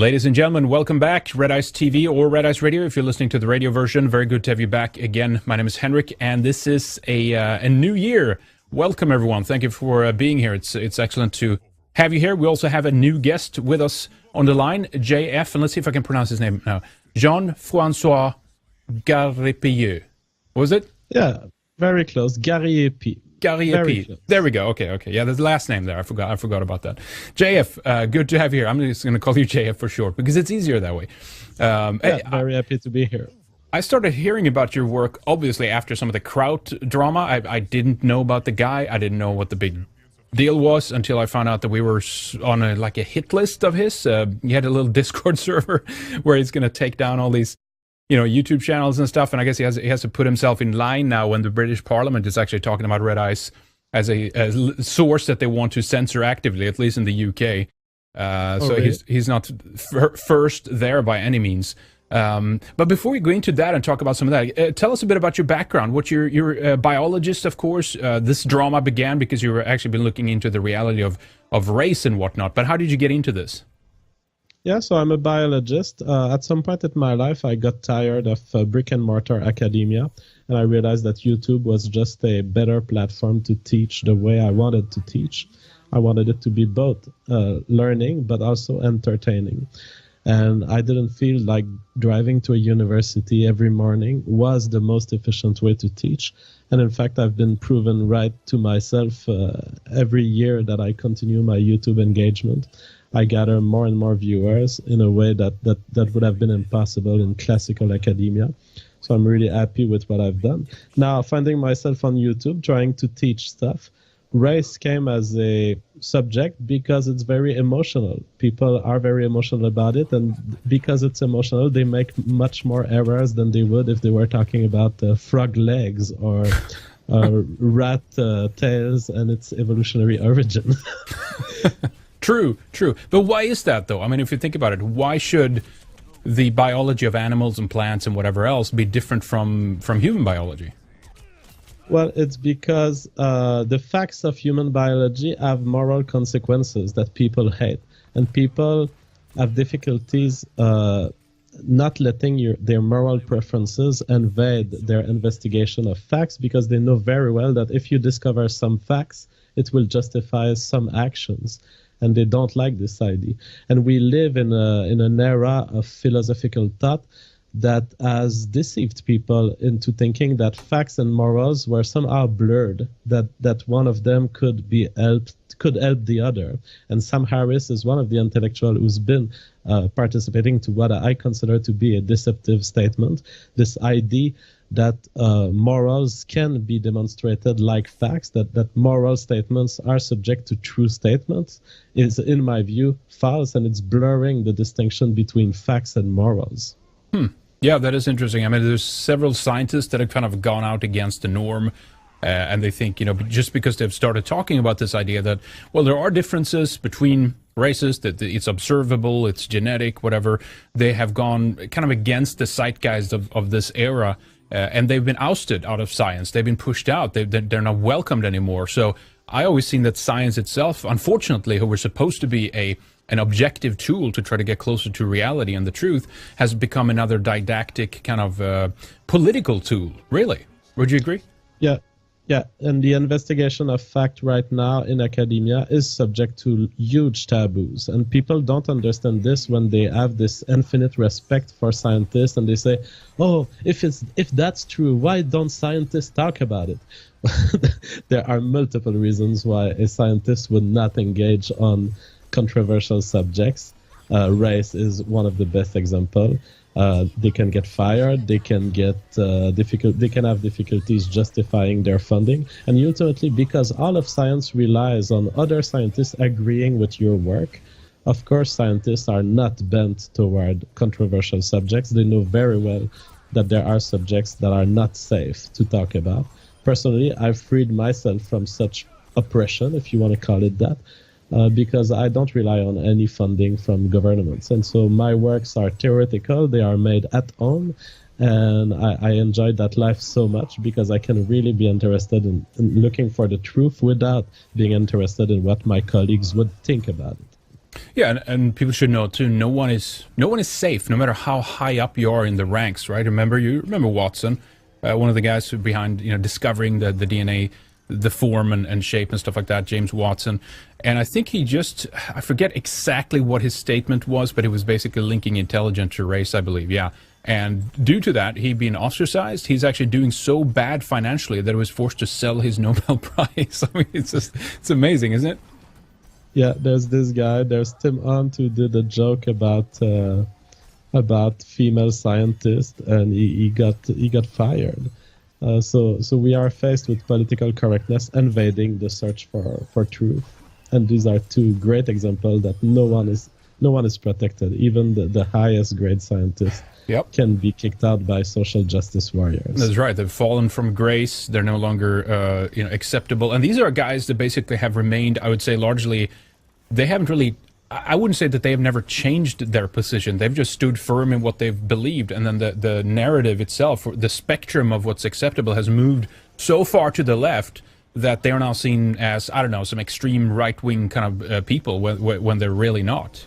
Ladies and gentlemen, welcome back. Red Ice TV or Red Ice Radio, if you're listening to the radio version. Very good to have you back again. My name is Henrik, and this is a new year. Welcome, everyone. Thank you for being here. It's excellent to have you here. We also have a new guest with us on the line, JF, and let's see if I can pronounce his name now. Jean-Francois Gariépy. Was it? Yeah, very close. Gariépy. Gariépy. There we go. Okay. Yeah, there's the last name there. I forgot about that. JF, good to have you here. I'm just going to call you JF for short because it's easier that way. Very happy to be here. I started hearing about your work, obviously, after some of the Kraut drama. I didn't know about the guy. I didn't know what the big deal was until I found out that we were on a hit list of his. He had a little Discord server where he's going to take down all these YouTube channels and stuff, and I guess he has to put himself in line now when the British Parliament is actually talking about Red Ice as a source that they want to censor actively, at least in the UK. So really? He's not first there by any means. But before we go into that and talk about some of that, tell us a bit about your background. You're a biologist, of course. This drama began because you were actually been looking into the reality of race and whatnot. But how did you get into this? Yeah, so I'm a biologist. At some point in my life, I got tired of brick and mortar academia, and I realized that YouTube was just a better platform to teach the way I wanted to teach. I wanted it to be both learning, but also entertaining. And I didn't feel like driving to a university every morning was the most efficient way to teach. And in fact, I've been proven right to myself every year that I continue my YouTube engagement. I gather more and more viewers in a way that would have been impossible in classical academia. So I'm really happy with what I've done. Now, finding myself on YouTube, trying to teach stuff, race came as a subject because it's very emotional. People are very emotional about it, and because it's emotional, they make much more errors than they would if they were talking about frog legs or rat tails and its evolutionary origin. True. But why is that, though? I mean, if you think about it, why should the biology of animals and plants and whatever else be different from human biology? Well, it's because the facts of human biology have moral consequences that people hate. And people have difficulties not letting their moral preferences invade their investigation of facts because they know very well that if you discover some facts, it will justify some actions. And they don't like this idea. And we live in an era of philosophical thought that has deceived people into thinking that facts and morals were somehow blurred, that one of them could help the other. And Sam Harris is one of the intellectuals who's been participating to what I consider to be a deceptive statement, this idea that morals can be demonstrated like facts, that moral statements are subject to true statements, is, in my view, false, and it's blurring the distinction between facts and morals. Yeah, that is interesting. I mean, there's several scientists that have kind of gone out against the norm, and they think, just because they've started talking about this idea that, well, there are differences between races, that it's observable, it's genetic, whatever, they have gone kind of against the zeitgeist of this era. And they've been ousted out of science. They've been pushed out. They're not welcomed anymore. So I always seen that science itself, unfortunately, who was supposed to be an objective tool to try to get closer to reality and the truth, has become another didactic kind of political tool. Really? Would you agree? Yeah, and the investigation of fact right now in academia is subject to huge taboos. And people don't understand this when they have this infinite respect for scientists and they say, oh, if that's true, why don't scientists talk about it? There are multiple reasons why a scientist would not engage on controversial subjects. Race is one of the best examples. They can get fired. They can get They can have difficulties justifying their funding, and ultimately, because all of science relies on other scientists agreeing with your work. Of course, scientists are not bent toward controversial subjects. They know very well that there are subjects that are not safe to talk about. Personally, I've freed myself from such oppression, if you want to call it that. Because I don't rely on any funding from governments. And so my works are theoretical, they are made at home, and I enjoy that life so much because I can really be interested in looking for the truth without being interested in what my colleagues would think about it. Yeah, and people should know too. No one is safe, no matter how high up you are in the ranks, right? You remember Watson, one of the guys who behind discovering the DNA, the form and shape and stuff like that, James Watson. And I think I forget exactly what his statement was, but it was basically linking intelligence to race, I believe. Yeah. And due to that, he being ostracized, he's actually doing so bad financially that he was forced to sell his Nobel Prize. I mean, it's amazing, isn't it? Yeah, there's this guy. There's Tim Hunt who did a joke about female scientists, and he got fired. So we are faced with political correctness invading the search for truth, and these are two great examples that no one is protected. Even the highest grade scientists Yep. can be kicked out by social justice warriors. That's right. They've fallen from grace. They're no longer, acceptable. And these are guys that basically have remained, I would say, largely. They haven't really. I wouldn't say that they have never changed their position. They've just stood firm in what they've believed, and then the narrative itself, the spectrum of what's acceptable, has moved so far to the left that they are now seen as, I don't know, some extreme right-wing kind of people when they're really not.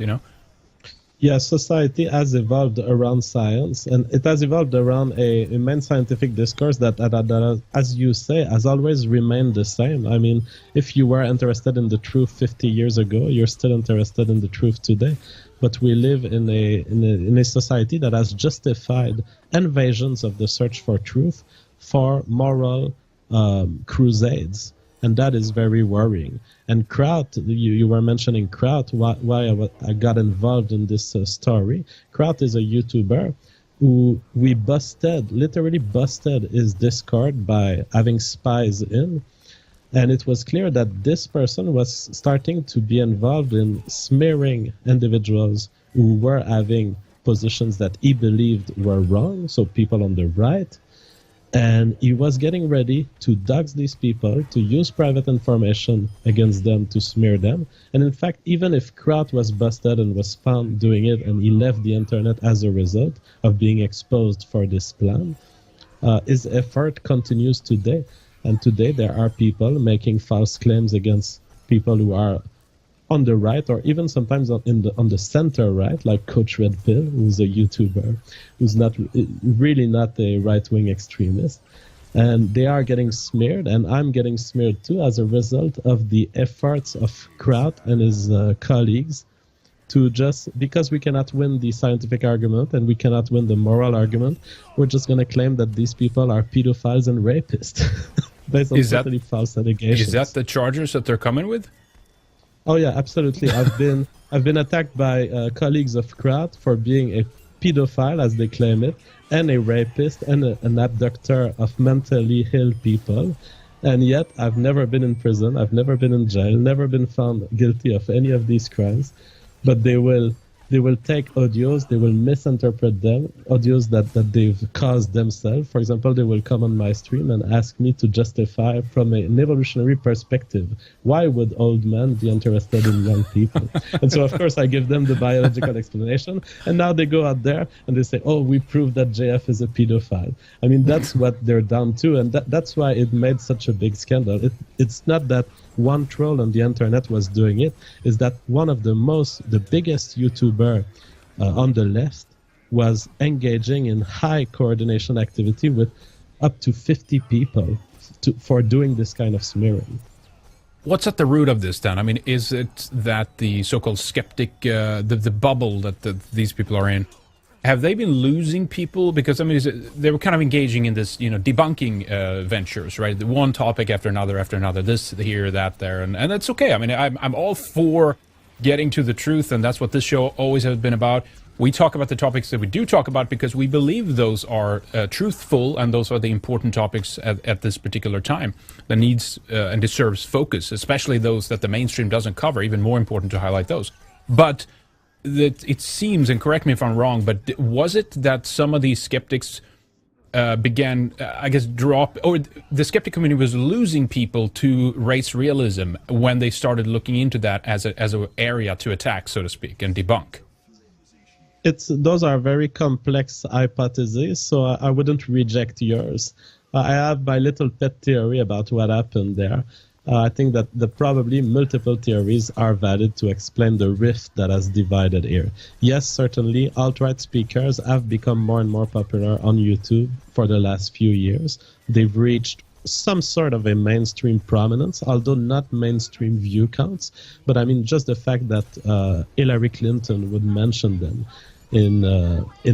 Yeah, society has evolved around science, and it has evolved around a main scientific discourse that, as you say, has always remained the same. I mean, if you were interested in the truth 50 years ago, you're still interested in the truth today. But we live in a society that has justified invasions of the search for truth for moral crusades. And that is very worrying. And Kraut, you were mentioning Kraut, why I got involved in this story. Kraut is a YouTuber who we literally busted his Discord by having spies in. And it was clear that this person was starting to be involved in smearing individuals who were having positions that he believed were wrong, so people on the right. And he was getting ready to dox these people, to use private information against them to smear them. And in fact, even if Kraut was busted and was found doing it, and he left the internet as a result of being exposed for this plan, his effort continues today. And today there are people making false claims against people who are on the right, or even sometimes on the center right, like Coach Red Pill, who's a YouTuber, who's really not a right-wing extremist. And they are getting smeared, and I'm getting smeared too as a result of the efforts of Kraut and his colleagues to because we cannot win the scientific argument and we cannot win the moral argument, we're just going to claim that these people are pedophiles and rapists based on totally false allegations. Is that the charges that they're coming with? Oh yeah, absolutely. I've been attacked by colleagues of Kraut for being a pedophile, as they claim it, and a rapist and an abductor of mentally ill people. And yet, I've never been in prison. I've never been in jail. Never been found guilty of any of these crimes. But they will take audios, they will misinterpret them, audios that they've caused themselves. For example, they will come on my stream and ask me to justify from an evolutionary perspective, why would old men be interested in young people? And so, of course, I give them the biological explanation. And now they go out there and they say, oh, we proved that JF is a pedophile. I mean, that's what they're down to. And that's why it made such a big scandal. It's not that one troll on the internet was doing it, is that one of the biggest YouTuber on the left was engaging in high coordination activity with up to 50 people for doing this kind of smearing. What's at the root of this then? I mean, is it that the so-called skeptic, the bubble that these people are in, have they been losing people? Because, I mean, they were kind of engaging in this, debunking ventures, right? The one topic after another, this, here, that, there. And that's okay. I mean, I'm all for getting to the truth, and that's what this show always has been about. We talk about the topics that we do talk about because we believe those are truthful, and those are the important topics at this particular time that needs and deserves focus, especially those that the mainstream doesn't cover. Even more important to highlight those. But that it seems, and correct me if I'm wrong, but was it that some of these skeptics began, or the skeptic community was losing people to race realism when they started looking into that as an area to attack, so to speak, and debunk? Those are very complex hypotheses, so I wouldn't reject yours. I have my little pet theory about what happened there. I think that probably multiple theories are valid to explain the rift that has divided here. Yes, certainly, alt-right speakers have become more and more popular on YouTube for the last few years. They've reached some sort of a mainstream prominence, although not mainstream view counts. But I mean, just the fact that Hillary Clinton would mention them in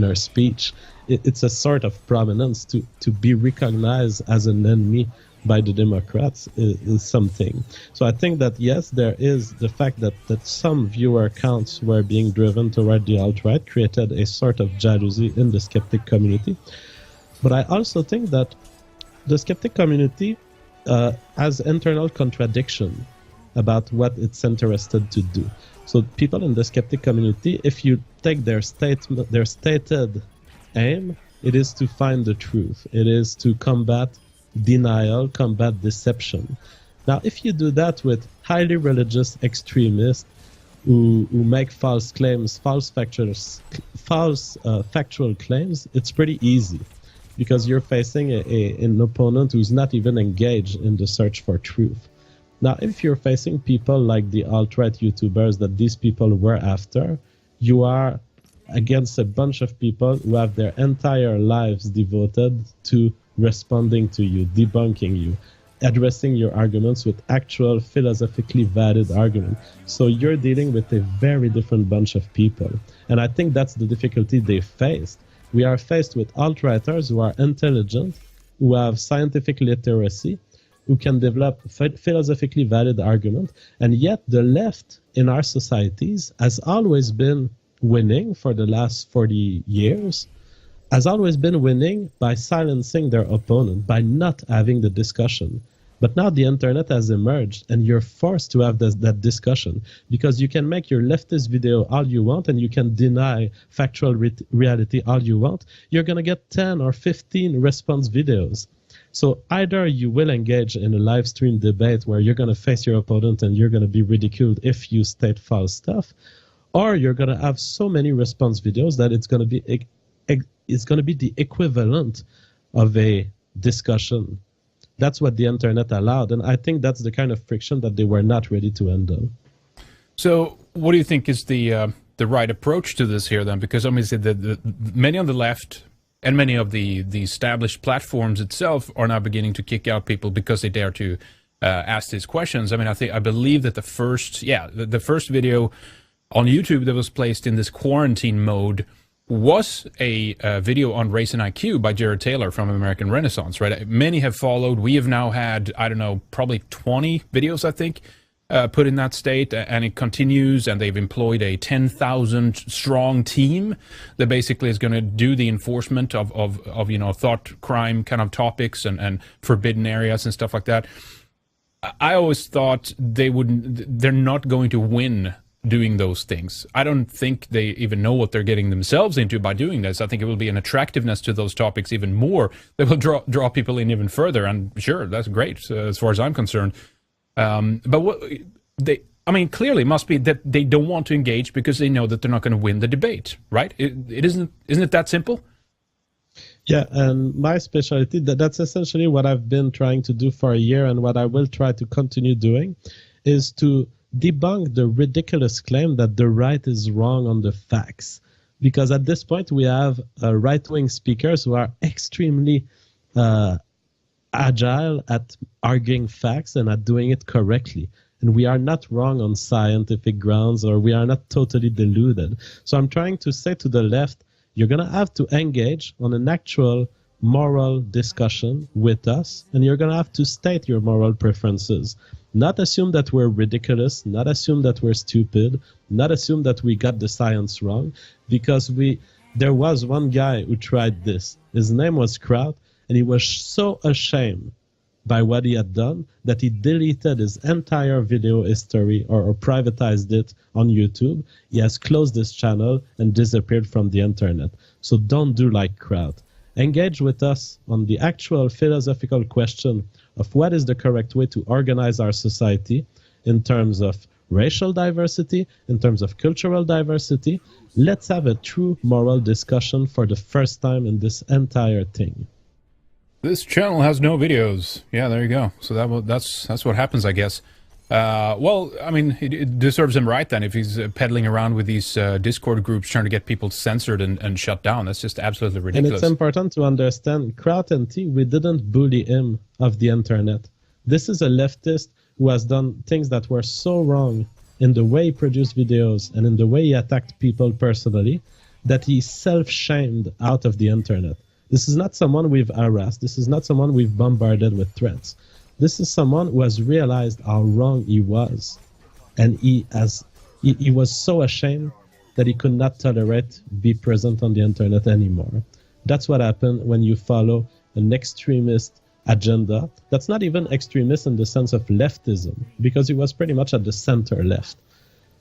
her speech, it's a sort of prominence to be recognized as an enemy by the Democrats is something. So I think that, yes, there is the fact that some viewer counts were being driven toward the alt-right created a sort of jealousy in the skeptic community. But I also think that the skeptic community has internal contradiction about what it's interested to do. So people in the skeptic community, if you take their stated aim, it is to find the truth. It is to combat denial, combat deception. Now, if you do that with highly religious extremists who make false claims, false factual claims, it's pretty easy because you're facing an opponent who's not even engaged in the search for truth. Now, if you're facing people like the alt-right YouTubers that these people were after, you are against a bunch of people who have their entire lives devoted to responding to you, debunking you, addressing your arguments with actual philosophically valid arguments. So you're dealing with a very different bunch of people. And I think that's the difficulty they faced. We are faced with alt-righters who are intelligent, who have scientific literacy, who can develop philosophically valid arguments. And yet the left in our societies has always been winning for the last 40 years, has always been winning by silencing their opponent, by not having the discussion. But now the internet has emerged and you're forced to have that discussion because you can make your leftist video all you want and you can deny factual reality all you want. You're going to get 10 or 15 response videos. So either you will engage in a live stream debate where you're going to face your opponent and you're going to be ridiculed if you state false stuff, or you're going to have so many response videos that it's going to be the equivalent of a discussion. That's what the internet allowed, and I think that's the kind of friction that they were not ready to handle. So what do you think is the right approach to this here then? Because obviously the many on the left and many of the established platforms itself are now beginning to kick out people because they dare to ask these questions. I mean, I believe that the first video on YouTube that was placed in this quarantine mode was a video on Race and IQ by Jared Taylor from American Renaissance, right? Many have followed. We have now had, I don't know, probably 20 videos, I think, put in that state, and it continues, and they've employed a 10,000 strong team that basically is going to do the enforcement of thought crime kind of topics and forbidden areas and stuff like that. I always thought they're not going to win doing those things. I don't think they even know what they're getting themselves into by doing this. I think it will be an attractiveness to those topics even more that will draw people in even further. And sure, that's great as far as I'm concerned. But what clearly must be that they don't want to engage because they know that they're not going to win the debate, right? Isn't it that simple? Yeah, and my specialty, that's essentially what I've been trying to do for a year, and what I will try to continue doing is to debunk the ridiculous claim that the right is wrong on the facts. Because at this point, we have right-wing speakers who are extremely agile at arguing facts and at doing it correctly. And we are not wrong on scientific grounds, or we are not totally deluded. So I'm trying to say to the left, you're going to have to engage on an actual moral discussion with us, and you're going to have to state your moral preferences. Not assume that we're ridiculous, not assume that we're stupid, not assume that we got the science wrong, because there was one guy who tried this. His name was Kraut, and he was so ashamed by what he had done that he deleted his entire video history or privatized it on YouTube. He has closed his channel and disappeared from the internet. So don't do like Kraut. Engage with us on the actual philosophical question of what is the correct way to organize our society in terms of racial diversity, in terms of cultural diversity. Let's have a true moral discussion for the first time in this entire thing. This channel has no videos. Yeah, there you go. So that's what happens, I guess. Well, I mean, it deserves him right then if he's peddling around with these Discord groups trying to get people censored and shut down. That's just absolutely ridiculous. And it's important to understand, Kraut and T, we didn't bully him of the internet. This is a leftist who has done things that were so wrong in the way he produced videos and in the way he attacked people personally that he self-shamed out of the internet. This is not someone we've harassed. This is not someone we've bombarded with threats. This is someone who has realized how wrong he was. And he was so ashamed that he could not tolerate be present on the internet anymore. That's what happened when you follow an extremist agenda. That's not even extremist in the sense of leftism, because he was pretty much at the center left.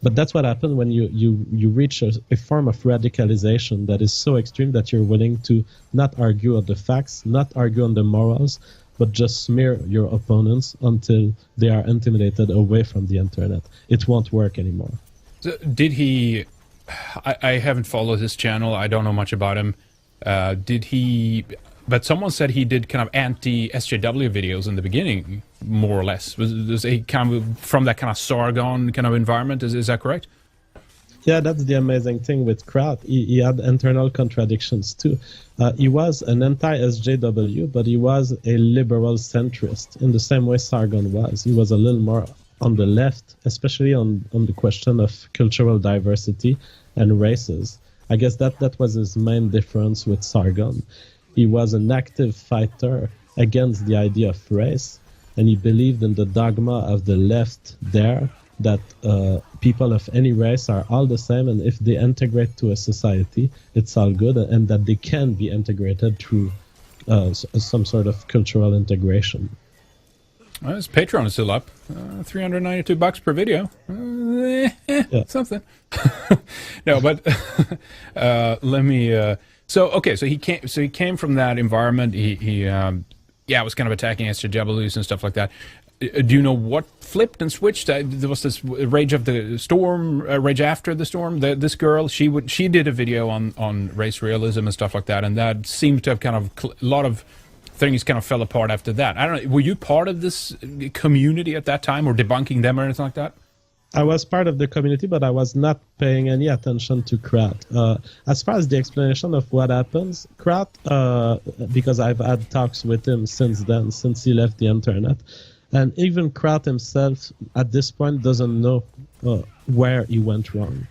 But that's what happened when you reach a form of radicalization that is so extreme that you're willing to not argue on the facts, not argue on the morals, but just smear your opponents until they are intimidated away from the internet. It won't work anymore. So did he... I haven't followed his channel. I don't know much about him. Did he... But someone said he did kind of anti-SJW videos in the beginning, more or less. Was he kind of from that kind of Sargon kind of environment? Is that correct? Yeah, that's the amazing thing with Kraut. He had internal contradictions too. He was an anti-SJW, but he was a liberal centrist in the same way Sargon was. He was a little more on the left, especially on the question of cultural diversity and races. I guess that was his main difference with Sargon. He was an active fighter against the idea of race, and he believed in the dogma of the left there, that people of any race are all the same, and if they integrate to a society, it's all good, and that they can be integrated through some sort of cultural integration. Well, his Patreon is still up. $392 per video. Yeah. Something. No, but let me... So okay, so he came from that environment. He was kind of attacking SJWs and stuff like that. Do you know what flipped and switched? There was this rage of the storm, rage after the storm. This girl, she did a video on race realism and stuff like that, and that seemed to have kind of a lot of things kind of fell apart after that. I don't know. Were you part of this community at that time, or debunking them or anything like that? I was part of the community, but I was not paying any attention to Kraut. As far as the explanation of what happens, Kraut, because I've had talks with him since then, since he left the internet, and even Kraut himself at this point doesn't know where he went wrong.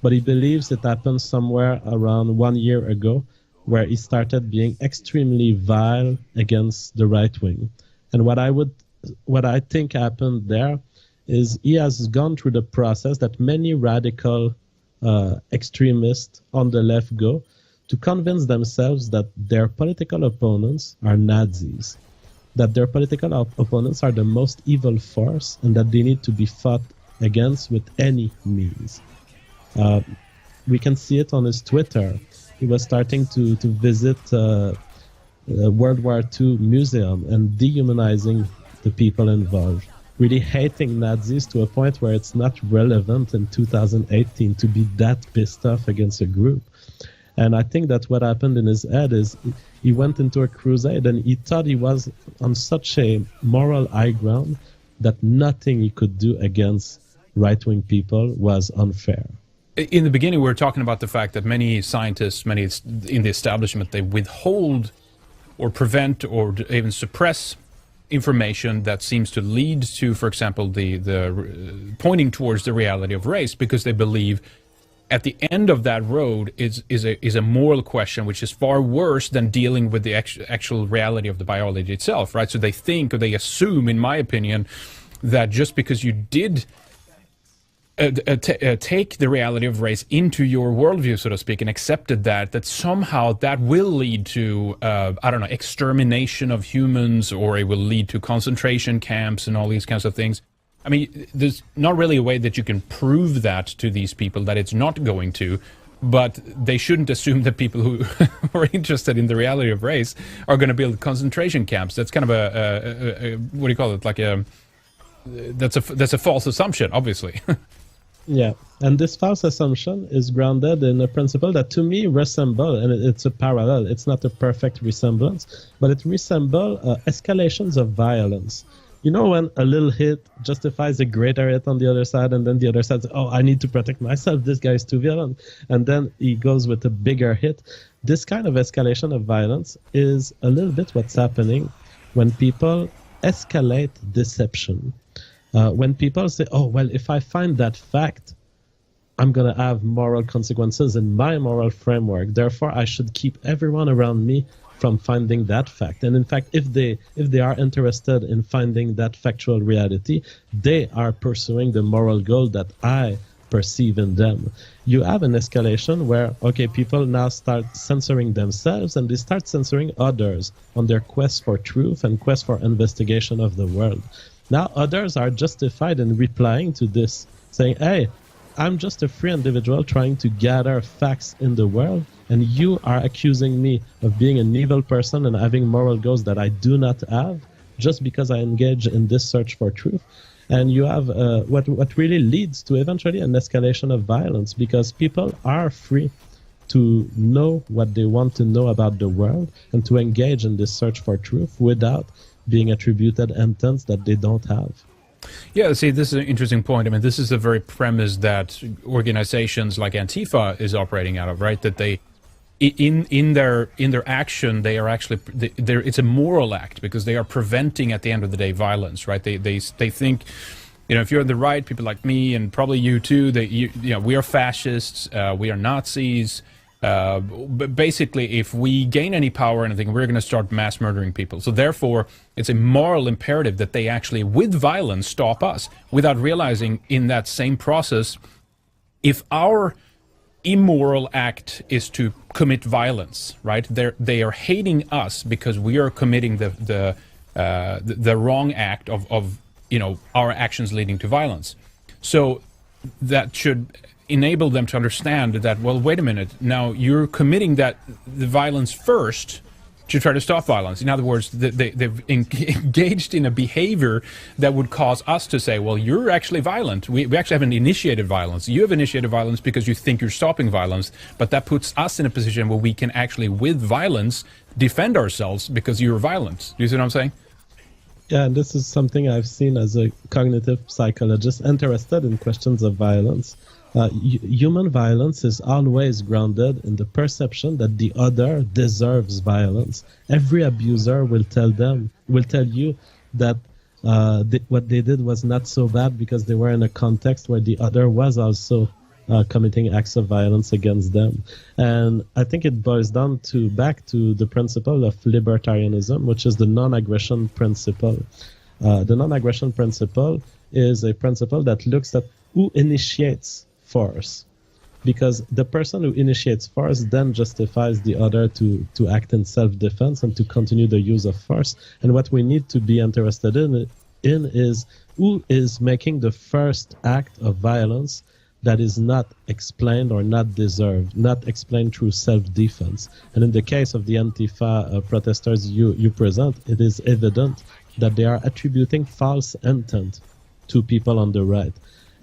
But he believes it happened somewhere around 1 year ago, where he started being extremely vile against the right wing. And what I think happened there is he has gone through the process that many radical extremists on the left go to convince themselves that their political opponents are Nazis, that their political opponents are the most evil force, and that they need to be fought against with any means. We can see it on his Twitter. He was starting to visit World War II museum and dehumanizing the people involved, really hating Nazis to a point where it's not relevant in 2018 to be that pissed off against a group. And I think that what happened in his head is he went into a crusade and he thought he was on such a moral high ground that nothing he could do against right-wing people was unfair. In the beginning, we were talking about the fact that many scientists, many in the establishment, they withhold or prevent or even suppress information that seems to lead to, for example, the pointing towards the reality of race, because they believe at the end of that road is a moral question, which is far worse than dealing with the actual reality of the biology itself, right? So they think, or they assume, in my opinion, that just because you did take the reality of race into your worldview, so to speak, and accepted that somehow that will lead to, I don't know, extermination of humans, or it will lead to concentration camps and all these kinds of things. I mean, there's not really a way that you can prove that to these people that it's not going to, but they shouldn't assume that people who are interested in the reality of race are going to build concentration camps. That's kind of a what do you call it? Like that's a false assumption, obviously. Yeah, and this false assumption is grounded in a principle that to me resemble, and it's a parallel. It's not a perfect resemblance, but it resemble escalations of violence. You know, when a little hit justifies a greater hit on the other side, and then the other side says, oh, I need to protect myself, this guy is too violent, and then he goes with a bigger hit. This kind of escalation of violence is a little bit what's happening when people escalate deception. When people say, oh, well, if I find that fact, I'm going to have moral consequences in my moral framework. Therefore, I should keep everyone around me from finding that fact. And in fact, if they are interested in finding that factual reality, they are pursuing the moral goal that I perceive in them. You have an escalation where, okay, people now start censoring themselves and they start censoring others on their quest for truth and quest for investigation of the world. Now others are justified in replying to this, saying, hey, I'm just a free individual trying to gather facts in the world, and you are accusing me of being an evil person and having moral goals that I do not have just because I engage in this search for truth. And you have what really leads to eventually an escalation of violence, because people are free to know what they want to know about the world and to engage in this search for truth without being attributed intents that they don't have. Yeah, see, this is an interesting point. I mean, this is the very premise that organizations like Antifa is operating out of, right? That they, in their action, they are actually, it's a moral act because they are preventing, at the end of the day, violence, right? They think, you know, if you're on the right, people like me and probably you too, we are fascists, we are Nazis. But basically, if we gain any power or anything, we're going to start mass murdering people. So therefore, it's a moral imperative that they actually, with violence, stop us, without realizing in that same process, if our immoral act is to commit violence, right? They are hating us because we are committing the wrong act of our actions leading to violence. So that should enable them to understand that, well, wait a minute, now you're committing the violence first to try to stop violence. In other words, they've engaged in a behavior that would cause us to say, well, you're actually violent. We actually haven't initiated violence. You have initiated violence because you think you're stopping violence, but that puts us in a position where we can actually, with violence, defend ourselves because you're violent. Do you see what I'm saying? Yeah, and this is something I've seen as a cognitive psychologist interested in questions of violence. Human violence is always grounded in the perception that the other deserves violence. Every abuser will tell you that what they did was not so bad because they were in a context where the other was also committing acts of violence against them. And I think it boils down back to the principle of libertarianism, which is the non-aggression principle. The non-aggression principle is a principle that looks at who initiates force, because the person who initiates force then justifies the other to act in self-defense and to continue the use of force. And what we need to be interested in is who is making the first act of violence that is not explained or not deserved, not explained through self-defense. And in the case of the Antifa protesters you present, it is evident that they are attributing false intent to people on the right.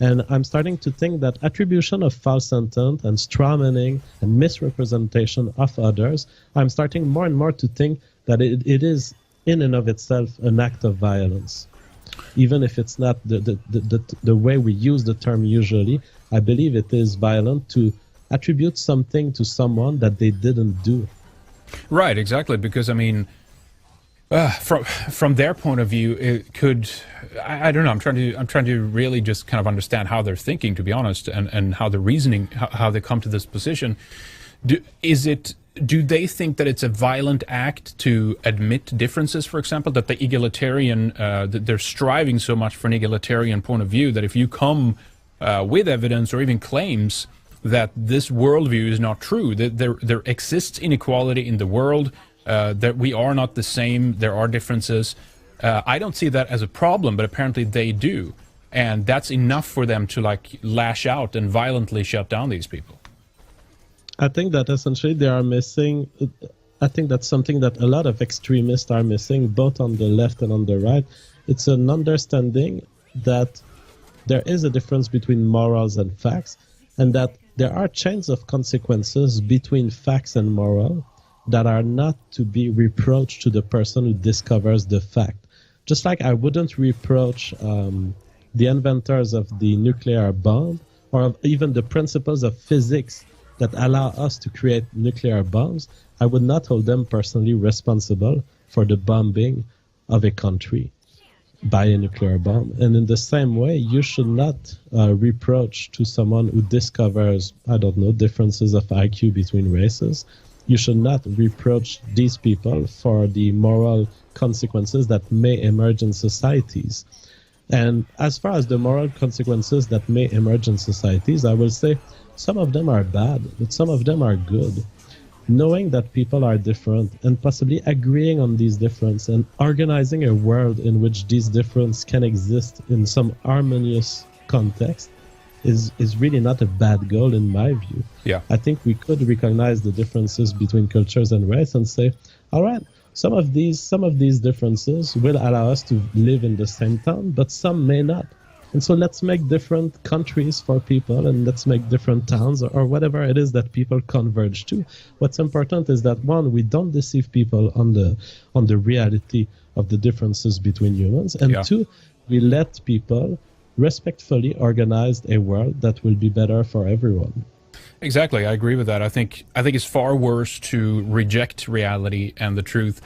And I'm starting to think that attribution of false intent and strawmanning and misrepresentation of others, I'm starting more and more to think that it is in and of itself an act of violence. Even if it's not the way we use the term usually, I believe it is violent to attribute something to someone that they didn't do. Right, exactly, because I mean, from their point of view, it could, I don't know. I'm trying to really just kind of understand how they're thinking, to be honest, and how they're reasoning, how they come to this position. Do they think that it's a violent act to admit differences, for example, that the egalitarian, that they're striving so much for an egalitarian point of view that if you come with evidence or even claims that this worldview is not true, that there exists inequality in the world, that we are not the same, there are differences. I don't see that as a problem, but apparently they do. And that's enough for them to like lash out and violently shut down these people. I think that essentially they are missing, I think that's something that a lot of extremists are missing, both on the left and on the right. It's an understanding that there is a difference between morals and facts, and that there are chains of consequences between facts and moral that are not to be reproached to the person who discovers the fact. Just like I wouldn't reproach the inventors of the nuclear bomb or even the principles of physics that allow us to create nuclear bombs, I would not hold them personally responsible for the bombing of a country by a nuclear bomb. And in the same way, you should not reproach to someone who discovers, I don't know, differences of IQ between races. You should not reproach these people for the moral consequences that may emerge in societies. And as far as the moral consequences that may emerge in societies, I will say some of them are bad, but some of them are good. Knowing that people are different and possibly agreeing on these differences and organizing a world in which these differences can exist in some harmonious context is really not a bad goal in my view. Yeah. I think we could recognize the differences between cultures and race and say, all right, some of these differences will allow us to live in the same town, but some may not. And so let's make different countries for people, and let's make different towns or whatever it is that people converge to. What's important is that, one, we don't deceive people on the reality of the differences between humans, and two, we let people respectfully organize a world that will be better for everyone. Exactly, I agree with that. I think it's far worse to reject reality and the truth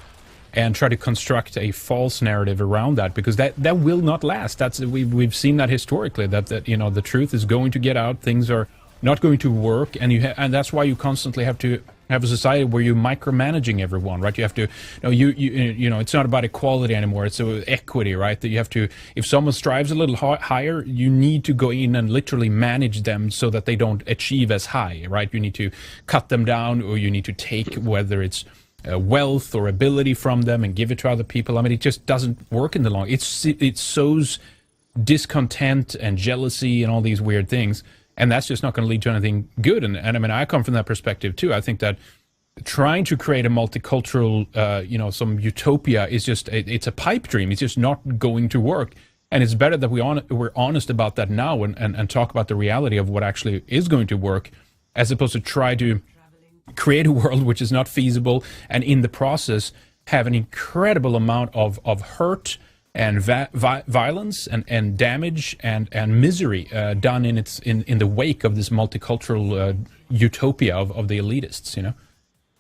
and try to construct a false narrative around that, because that will not last. We've seen that historically, that you know, the truth is going to get out, things are not going to work, and and that's why you constantly have to have a society where you're micromanaging everyone, right? You have to, you know, it's not about equality anymore, it's equity, right? That you have to, if someone strives a little higher, you need to go in and literally manage them so that they don't achieve as high, right? You need to cut them down, or you need to take, whether it's wealth or ability from them, and give it to other people. I mean, it just doesn't work in the long. It sows discontent and jealousy and all these weird things, and that's just not going to lead to anything good. And I mean, I come from that perspective too. I think that trying to create a multicultural, you know, some utopia is just, it's a pipe dream. It's just not going to work. And it's better that we're honest about that now and talk about the reality of what actually is going to work, as opposed to try to create a world which is not feasible, and in the process have an incredible amount of hurt and violence and damage and misery done in the wake of this multicultural utopia of the elitists, you know?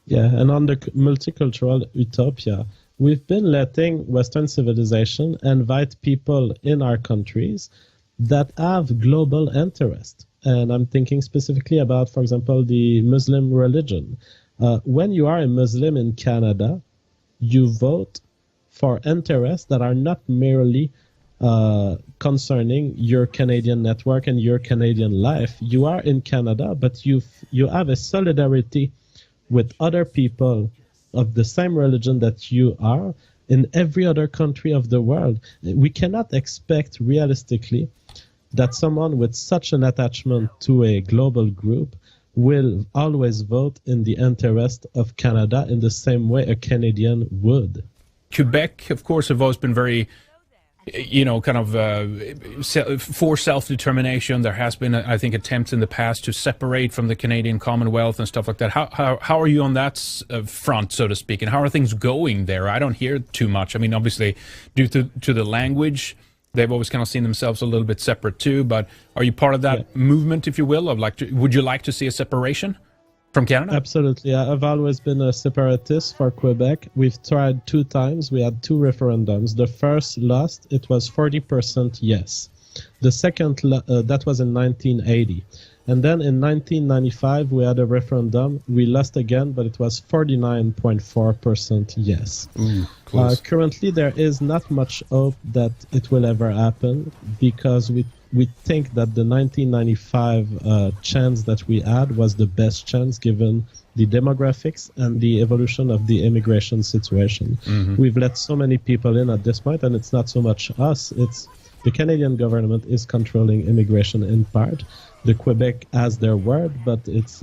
Yeah, and on the multicultural utopia, we've been letting Western civilization invite people in our countries that have global interest. And I'm thinking specifically about, for example, the Muslim religion. When you are a Muslim in Canada, you vote for interests that are not merely concerning your Canadian network and your Canadian life. You are in Canada, but you have a solidarity with other people of the same religion that you are in every other country of the world. We cannot expect realistically that someone with such an attachment to a global group will always vote in the interest of Canada in the same way a Canadian would. Quebec, of course, have always been very, you know, kind of for self-determination. There has been, I think, attempts in the past to separate from the Canadian Commonwealth and stuff like that. How are you on that front, so to speak, and how are things going there? I don't hear too much. I mean, obviously, due to the language, they've always kind of seen themselves a little bit separate too, but are you part of that movement, if you will, of would you like to see a separation from Canada? Absolutely. I've always been a separatist for Quebec. We've tried 2 times. We had 2 referendums. The first lost, it was 40% yes. The second, that was in 1980. And then in 1995, we had a referendum. We lost again, but it was 49.4% yes. Currently, there is not much hope that it will ever happen, because we think that the 1995 chance that we had was the best chance given the demographics and the evolution of the immigration situation. We've let so many people in at this point, and it's not so much us, it's the Canadian government is controlling immigration in part. The Quebec has their word, but it's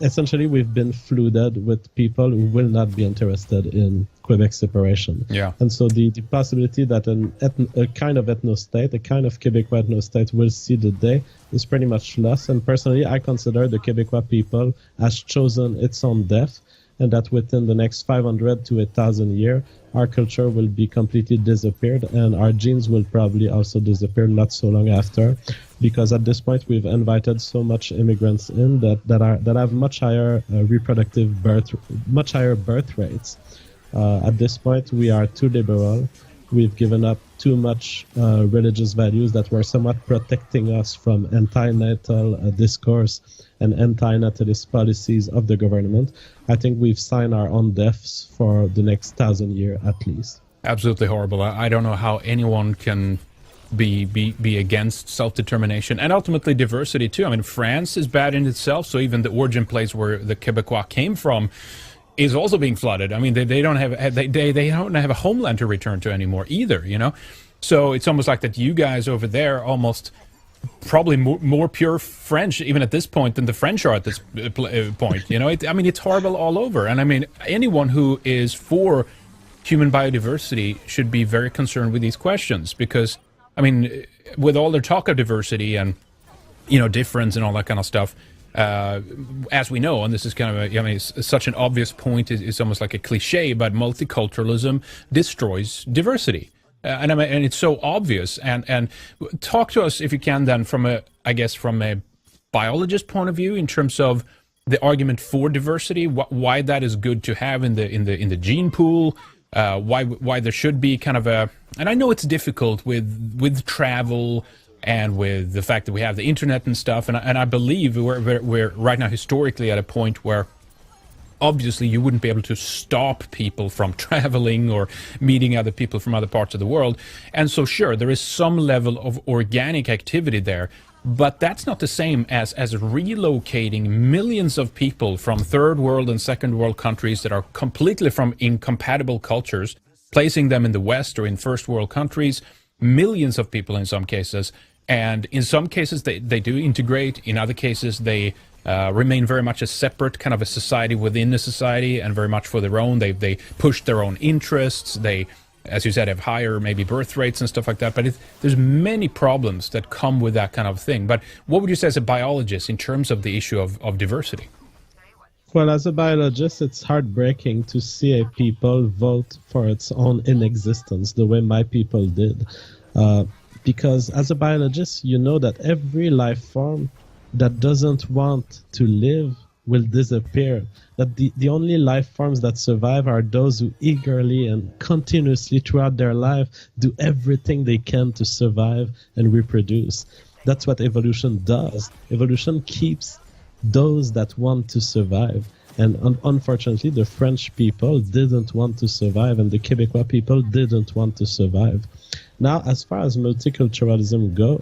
essentially we've been flooded with people who will not be interested in Quebec separation. Yeah. And so the possibility that a kind of ethno-state, a kind of Quebecois ethno-state will see the day is pretty much lost. And personally, I consider the Quebecois people has chosen its own death, and that within the next 500 to 1,000 years, our culture will be completely disappeared, and our genes will probably also disappear not so long after, because at this point we've invited so much immigrants in that have much higher much higher birth rates. At this point, we are too liberal. We've given up too much religious values that were somewhat protecting us from anti-natal discourse and anti-natalist policies of the government. I think we've signed our own deaths for the next 1,000 years at least. Absolutely horrible. I don't know how anyone can be against self-determination and ultimately diversity too. I mean, France is bad in itself, so even the origin place where the Quebecois came from is also being flooded. I mean, they don't have a homeland to return to anymore either, you know? So it's almost like that you guys over there almost probably more pure French, even at this point, than the French are at this point, you know? I mean, it's horrible all over. And I mean, anyone who is for human biodiversity should be very concerned with these questions because, I mean, with all their talk of diversity and, you know, difference and all that kind of stuff, as we know, and this is kind of it's such an obvious point, it's almost like a cliche, but multiculturalism destroys diversity. And it's so obvious. And talk to us, if you can, then from a biologist point of view, in terms of the argument for diversity, why that is good to have in the gene pool, why there should be kind of a. And I know it's difficult with travel and with the fact that we have the internet and stuff, and I believe we're right now historically at a point where obviously you wouldn't be able to stop people from traveling or meeting other people from other parts of the world. And so sure, there is some level of organic activity there, but that's not the same as relocating millions of people from third world and second world countries that are completely from incompatible cultures, placing them in the West or in first world countries, millions of people in some cases. And in some cases, they do integrate. In other cases, they remain very much a separate kind of a society within a society and very much for their own. They push their own interests. They, as you said, have higher maybe birth rates and stuff like that. But there's many problems that come with that kind of thing. But what would you say as a biologist in terms of the issue of diversity? Well, as a biologist, it's heartbreaking to see a people vote for its own inexistence the way my people did. Because as a biologist, you know that every life form that doesn't want to live will disappear. That the only life forms that survive are those who eagerly and continuously throughout their life do everything they can to survive and reproduce. That's what evolution does. Evolution keeps those that want to survive. And unfortunately, the French people didn't want to survive, and the Quebecois people didn't want to survive. Now, as far as multiculturalism go,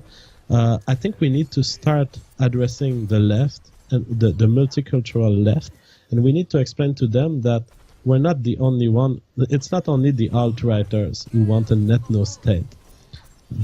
I think we need to start addressing the left and the multicultural left, and we need to explain to them that we're not the only one. It's not only the alt-righters who want an ethno-state.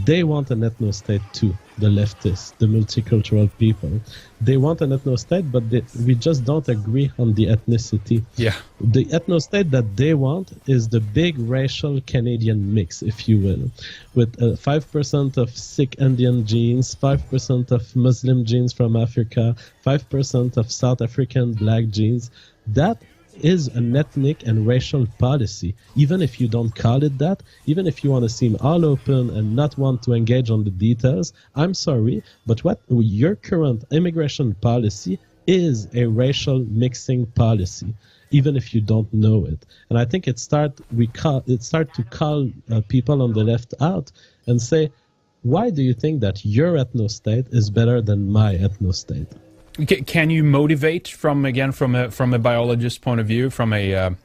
They want an ethno-state too, the leftists, the multicultural people. They want an ethno-state, but we just don't agree on the ethnicity. Yeah. The ethno-state that they want is the big racial Canadian mix, if you will, with 5% of Sikh Indian genes, 5% of Muslim genes from Africa, 5% of South African black genes. That is an ethnic and racial policy, even if you don't call it that, even if you want to seem all open and not want to engage on the details. I'm sorry, but what your current immigration policy is a racial mixing policy, even if you don't know it. And I think it start to call people on the left out and say, why do you think that your ethno-state is better than my ethno-state? Can you motivate from a biologist point of view, from a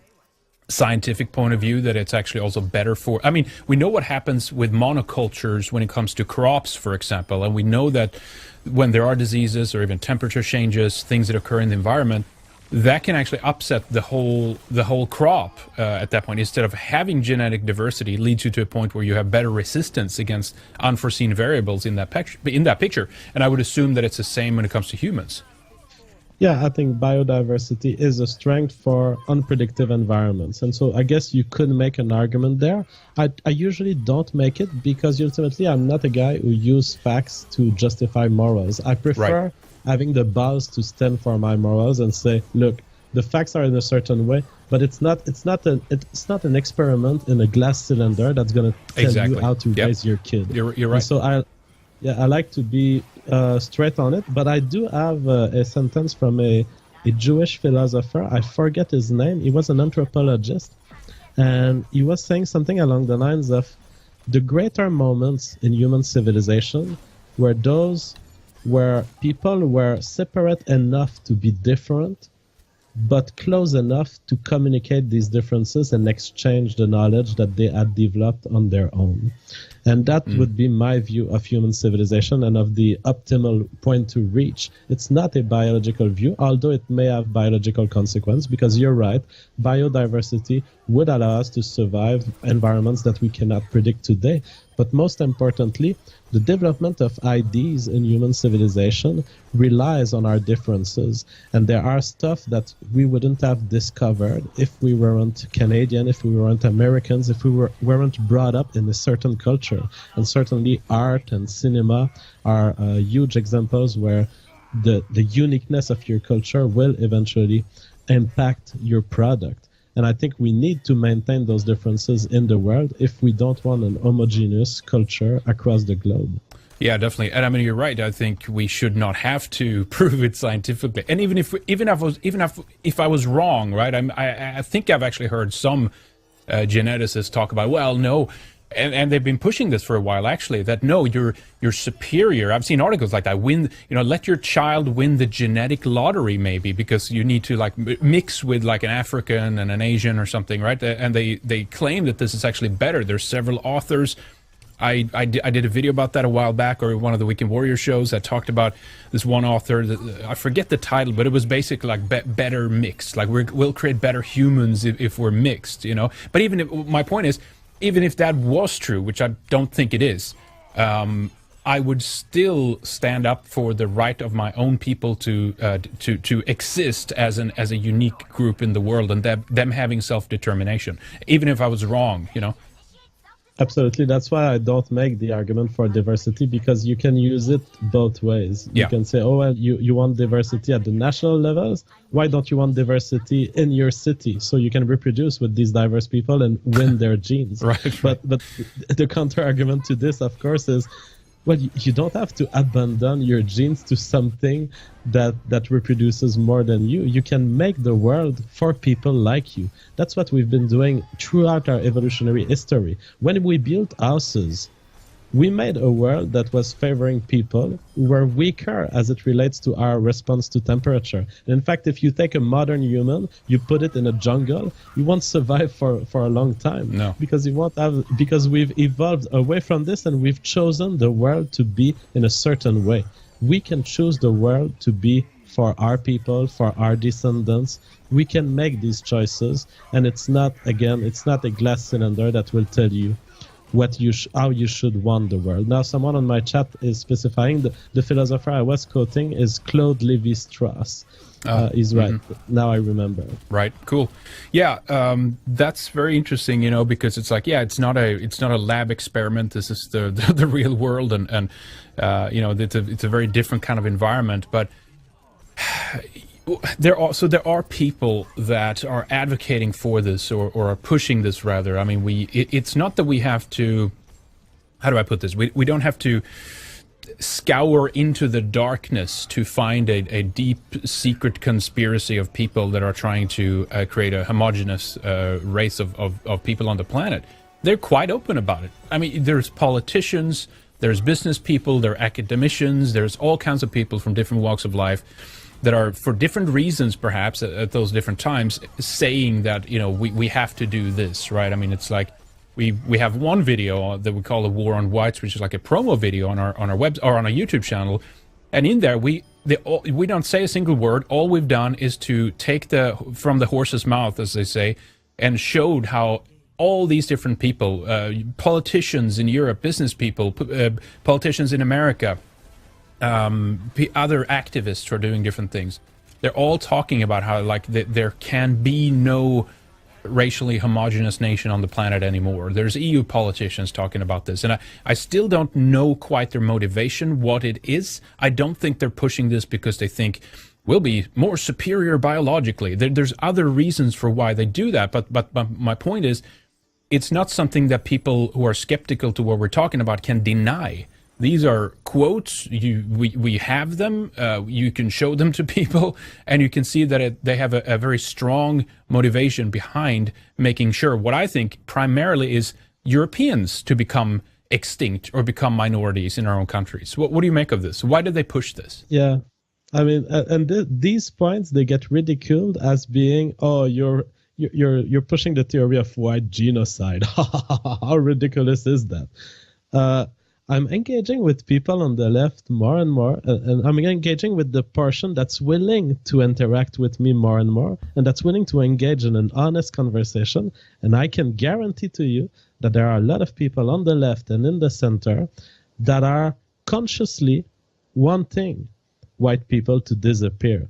scientific point of view, that it's actually also better for? I mean, we know what happens with monocultures when it comes to crops, for example, and we know that when there are diseases or even temperature changes, things that occur in the environment, that can actually upset the whole crop at that point. Instead of having genetic diversity, leads you to a point where you have better resistance against unforeseen variables in that picture. And I would assume that it's the same when it comes to humans. Yeah, I think biodiversity is a strength for unpredictable environments. And so I guess you could make an argument there. I usually don't make it because ultimately I'm not a guy who uses facts to justify morals. I prefer having the balls to stand for my morals and say, look, the facts are in a certain way, but it's not an experiment in a glass cylinder that's going to tell you how to raise your kid. You're right. And so I like to be straight on it, but I do have a sentence from a Jewish philosopher. I forget his name. He was an anthropologist, and he was saying something along the lines of the greater moments in human civilization were those where people were separate enough to be different, but close enough to communicate these differences and exchange the knowledge that they had developed on their own. And that would be my view of human civilization and of the optimal point to reach. It's not a biological view, although it may have biological consequence, because you're right, biodiversity would allow us to survive environments that we cannot predict today. But most importantly, the development of ideas in human civilization relies on our differences. And there are stuff that we wouldn't have discovered if we weren't Canadian, if we weren't Americans, if we weren't brought up in a certain culture. And certainly art and cinema are huge examples where the uniqueness of your culture will eventually impact your product. And I think we need to maintain those differences in the world if we don't want an homogeneous culture across the globe. Yeah, definitely. And I mean, you're right. I think we should not have to prove it scientifically. And even if I was wrong, right? I think I've actually heard some geneticists talk about, well, no, and they've been pushing this for a while, actually, that no, you're superior. I've seen articles like that. Let your child win the genetic lottery, maybe, because you need to like mix with like an African and an Asian or something, right? And they claim that this is actually better. There's several authors. I did a video about that a while back, or one of the Weekend Warrior shows that talked about this one author. I forget the title, but it was basically like better mixed. Like we'll create better humans if we're mixed, you know. But my point is, even if that was true, which I don't think it is, I would still stand up for the right of my own people to exist as a unique group in the world, and them having self-determination, even if I was wrong, you know. Absolutely. That's why I don't make the argument for diversity, because you can use it both ways. You can say, oh, well, you want diversity at the national levels. Why don't you want diversity in your city so you can reproduce with these diverse people and win their genes? Right. But the counter argument to this, of course, is, well, you don't have to abandon your genes to something that reproduces more than you. You can make the world for people like you. That's what we've been doing throughout our evolutionary history. When we built houses, we made a world that was favoring people who were weaker as it relates to our response to temperature. And in fact, if you take a modern human, you put it in a jungle, you won't survive for a long time. No. Because we've evolved away from this, and we've chosen the world to be in a certain way. We can choose the world to be for our people, for our descendants. We can make these choices, and it's not a glass cylinder that will tell you how you should want the world. Now, someone on my chat is specifying the philosopher I was quoting is Claude Lévi-Strauss. He's right. Now I remember. Right. Cool. Yeah. That's very interesting, you know, because it's like, yeah, it's not a lab experiment. This is the real world, and you know, it's a very different kind of environment. But there are people that are advocating for this or are pushing this, rather. I mean, it's not that we have to, how do I put this? We don't have to scour into the darkness to find a deep secret conspiracy of people that are trying to create a homogeneous race of people on the planet. They're quite open about it. I mean, there's politicians, there's business people, there are academicians, there's all kinds of people from different walks of life that are, for different reasons perhaps at those different times, saying that, you know, we have to do this, right? I mean, it's like we have one video that we call the War on Whites, which is like a promo video on our web or on our YouTube channel, and in there we don't say a single word. All we've done is to take from the horse's mouth, as they say, and showed how all these different people, politicians in Europe, business people, politicians in America, other activists who are doing different things, they're all talking about how like there can be no racially homogenous nation on the planet anymore. There's EU politicians talking about this, and I still don't know quite their motivation, what it is. I don't think they're pushing this because they think we'll be more superior biologically. There's other reasons for why they do that, but my point is, it's not something that people who are skeptical to what we're talking about can deny. These are quotes. We have them. You can show them to people, and you can see that they have a very strong motivation behind making sure what I think primarily is Europeans to become extinct or become minorities in our own countries. What do you make of this? Why did they push this? Yeah, I mean, these points, they get ridiculed as being, oh, you're pushing the theory of white genocide. How ridiculous is that? I'm engaging with people on the left more and more, and I'm engaging with the portion that's willing to interact with me more and more, and that's willing to engage in an honest conversation. And I can guarantee to you that there are a lot of people on the left and in the center that are consciously wanting white people to disappear.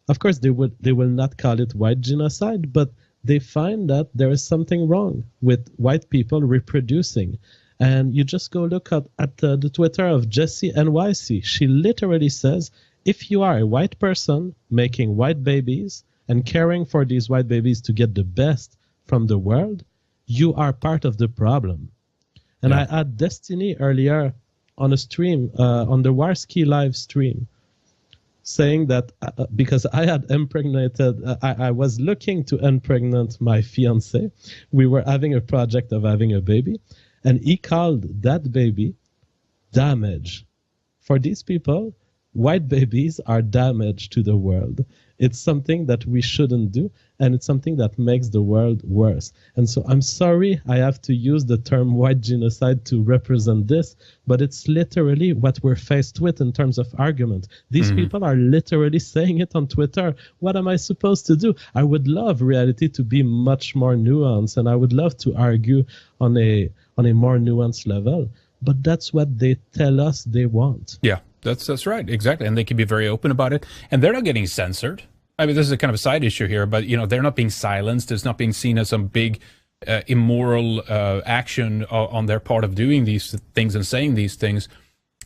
Of course, they will not call it white genocide, but they find that there is something wrong with white people reproducing. And you just go look at the Twitter of Jessie NYC. She literally says, if you are a white person making white babies and caring for these white babies to get the best from the world, you are part of the problem. And yeah. I had Destiny earlier on a stream, on the Warski live stream, saying that because I had impregnated, I was looking to impregnate my fiancé. We were having a project of having a baby. And he called that baby damage. For these people, white babies are damage to the world. It's something that we shouldn't do, and it's something that makes the world worse. And so I'm sorry I have to use the term white genocide to represent this, but it's literally what we're faced with in terms of argument. These people are literally saying it on Twitter. What am I supposed to do? I would love reality to be much more nuanced, and I would love to argue on a more nuanced level, but that's what they tell us they want. Yeah, that's right, exactly, and they can be very open about it, and they're not getting censored. I mean, this is a kind of a side issue here, but they're not being silenced. It's not being seen as some big immoral action on their part of doing these things and saying these things.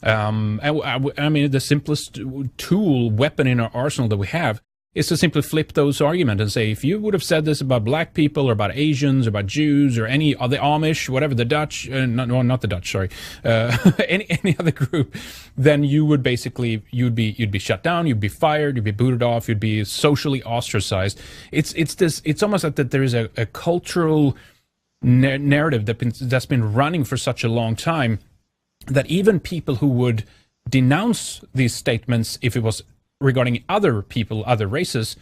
I mean, the simplest weapon in our arsenal that we have is to simply flip those arguments and say, if you would have said this about black people or about Asians or about Jews or any other Amish, whatever, the Dutch, not the Dutch, sorry, any other group, then you would basically, you'd be shut down, you'd be fired, you'd be booted off, you'd be socially ostracized. It's almost like that there is a cultural narrative that's been running for such a long time that even people who would denounce these statements if it was regarding other people, other races,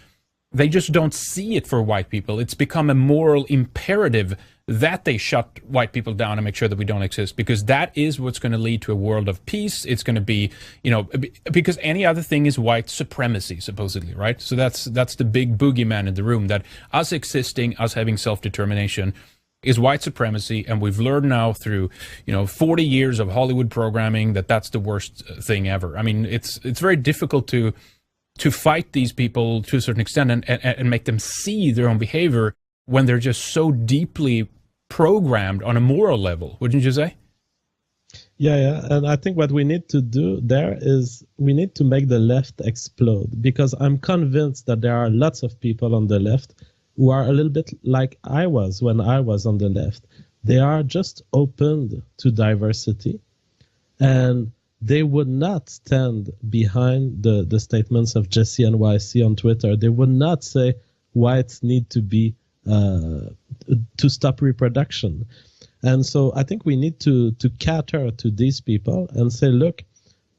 they just don't see it for white people. It's become a moral imperative that they shut white people down and make sure that we don't exist, because that is what's going to lead to a world of peace. It's going to be, because any other thing is white supremacy, supposedly, right? So that's the big boogeyman in the room, that us existing, us having self-determination is white supremacy, and we've learned now through 40 years of Hollywood programming that that's the worst thing ever. I mean, it's very difficult to fight these people to a certain extent and make them see their own behavior when they're just so deeply programmed on a moral level, wouldn't you say? Yeah, and I think what we need to do there is we need to make the left explode, because I'm convinced that there are lots of people on the left who are a little bit like I was when I was on the left. They are just open to diversity, and they would not stand behind the statements of Jesse NYC on Twitter. They would not say whites need to be to stop reproduction. And so I think we need to cater to these people and say, look,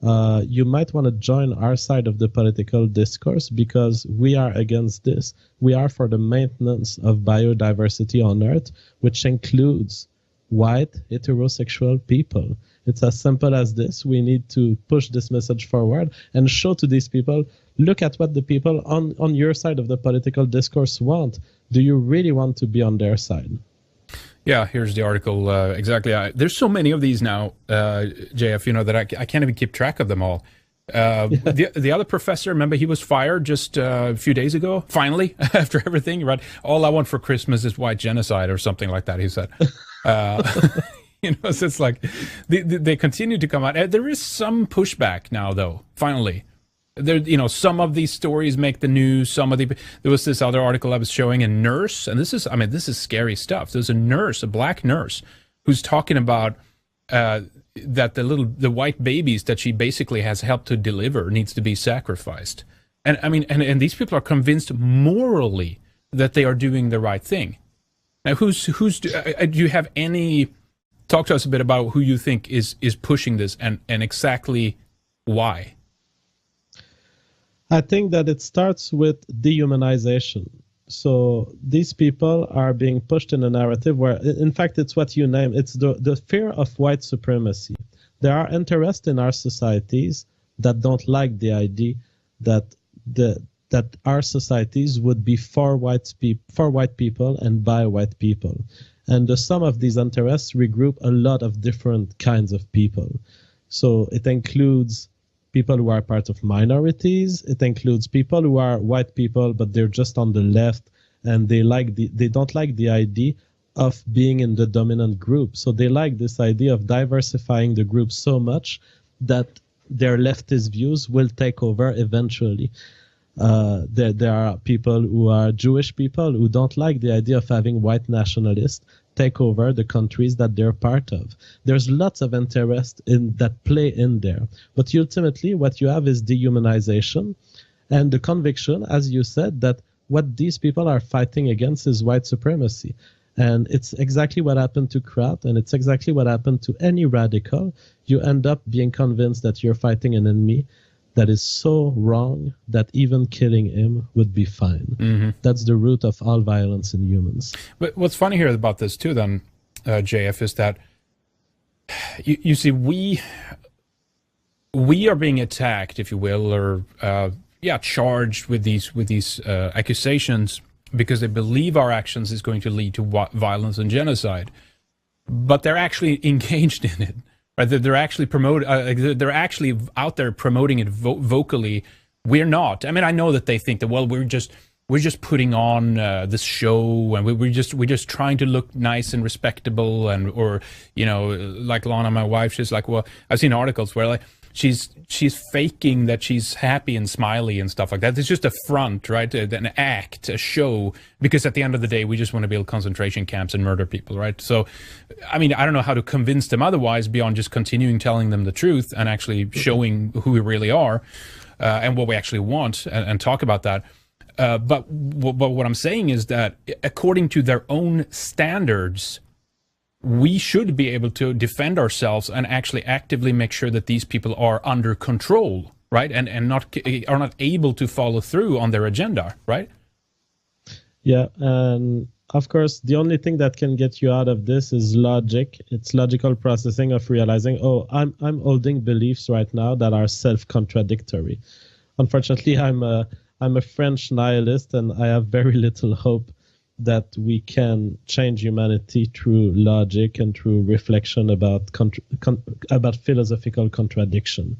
you might want to join our side of the political discourse, because we are against this. We are for the maintenance of biodiversity on Earth, which includes white heterosexual people. It's as simple as this. We need to push this message forward and show to these people, look at what the people on your side of the political discourse want. Do you really want to be on their side? Yeah, here's the article. Exactly. There's so many of these now, JF, that I can't even keep track of them all. The other professor, remember, he was fired just a few days ago. Finally, after everything, right? All I want for Christmas is white genocide, or something like that. He said. So it's like they continue to come out. There is some pushback now, though. Finally, some of these stories make the news. There was this other article I was showing, a nurse, and this is scary stuff. There's a black nurse, who's talking about that the white babies that she basically has helped to deliver needs to be sacrificed. And and these people are convinced morally that they are doing the right thing. Now, do you have any? Talk to us a bit about who you think is pushing this and exactly why. I think that it starts with dehumanization. So these people are being pushed in a narrative where, in fact, it's what you name. It's the fear of white supremacy. There are interests in our societies that don't like the idea that our societies would be for white people and by white people. And the sum of these interests regroup a lot of different kinds of people. So it includes people who are part of minorities. It includes people who are white people, but they're just on the left, and they don't like the idea of being in the dominant group. So they like this idea of diversifying the group so much that their leftist views will take over eventually. There are people who are Jewish people who don't like the idea of having white nationalists take over the countries that they're part of. There's lots of interest that play in there. But ultimately, what you have is dehumanization and the conviction, as you said, that what these people are fighting against is white supremacy. And it's exactly what happened to Kraut, and it's exactly what happened to any radical. You end up being convinced that you're fighting an enemy that is so wrong that even killing him would be fine. Mm-hmm. That's the root of all violence in humans. But what's funny here about this too, then, JF, is that you see, we are being attacked, if you will, or charged with these accusations because they believe our actions is going to lead to violence and genocide, but they're actually engaged in it. Right, they're actually they're actually out there promoting it vocally. We're not. I mean, I know that they think that, well, we're just putting on this show, and we're just trying to look nice and respectable, or like Lana, my wife, she's like, well, I've seen articles where like she's faking that she's happy and smiley and stuff like that. It's just a front, right? An act, a show, because at the end of the day, we just want to build concentration camps and murder people, right? So, I mean, I don't know how to convince them otherwise beyond just continuing telling them the truth and actually showing who we really are and what we actually want, and talk about that. But what I'm saying is that according to their own standards, we should be able to defend ourselves and actually actively make sure that these people are under control, right? And are not able to follow through on their agenda, right? Yeah, and of course, the only thing that can get you out of this is logic. It's logical processing of realizing, oh, I'm holding beliefs right now that are self-contradictory. Unfortunately, I'm a French nihilist, and I have very little hope that we can change humanity through logic and through reflection about philosophical contradiction.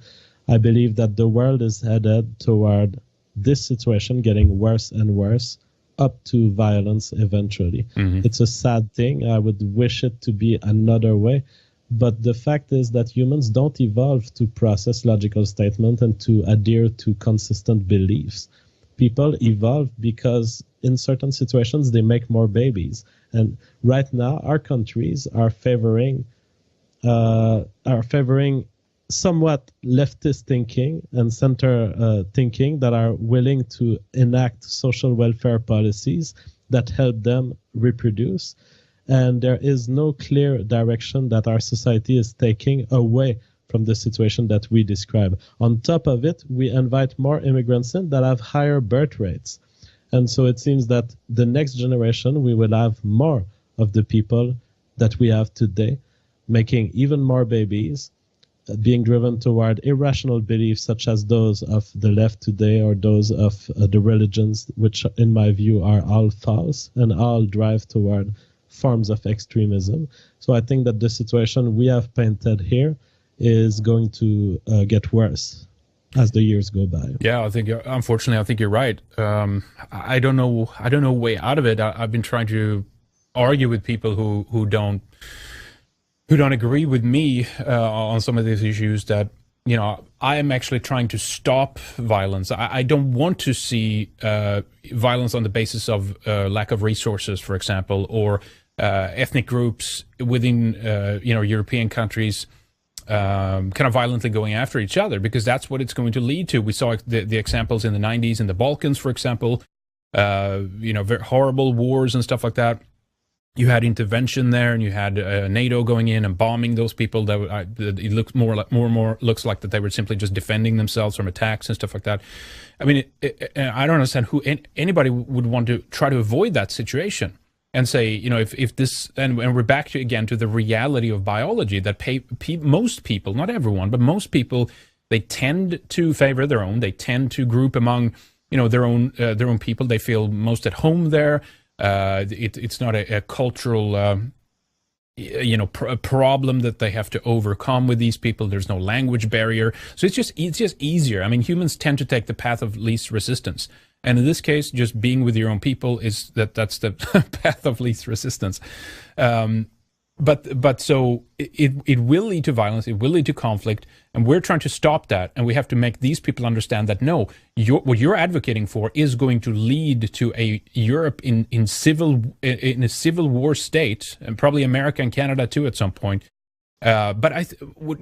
I believe that the world is headed toward this situation getting worse and worse, up to violence eventually. Mm-hmm. It's a sad thing. I would wish it to be another way. But the fact is that humans don't evolve to process logical statement and to adhere to consistent beliefs. People evolve because in certain situations they make more babies, and right now our countries are favoring somewhat leftist thinking and center thinking that are willing to enact social welfare policies that help them reproduce, and there is no clear direction that our society is taking away from the situation that we describe. On top of it, we invite more immigrants in that have higher birth rates. And so it seems that the next generation, we will have more of the people that we have today, making even more babies, being driven toward irrational beliefs such as those of the left today, or those of the religions, which in my view are all false and all drive toward forms of extremism. So I think that the situation we have painted here is going to get worse. as the years go by. Yeah, unfortunately, I think you're right. I don't know a way out of it. I've been trying to argue with people who don't agree with me on some of these issues. That, you know, I am actually trying to stop violence. I don't want to see violence on the basis of lack of resources, for example, or ethnic groups within European countries kind of violently going after each other, because that's what it's going to lead to. We saw the examples in the 90s in the Balkans, for example, very horrible wars and stuff like that. You had intervention there, and you had NATO going in and bombing those people. It looks more and more looks like that they were simply just defending themselves from attacks and stuff like that. I mean, I don't understand who anybody would want to try to avoid that situation. And say, you know, if this, and we're back again to the reality of biology, that most people, not everyone, but most people, they tend to favor their own. They tend to group among, you know, their own people. They feel most at home there. It's not a cultural, problem that they have to overcome with these people. There's no language barrier, so it's just easier. I mean, humans tend to take the path of least resistance. And in this case, just being with your own people that's the path of least resistance. But so it will lead to violence, it will lead to conflict, and we're trying to stop that. And we have to make these people understand that no, what you're advocating for is going to lead to a Europe in a civil war state, and probably America and Canada too at some point. But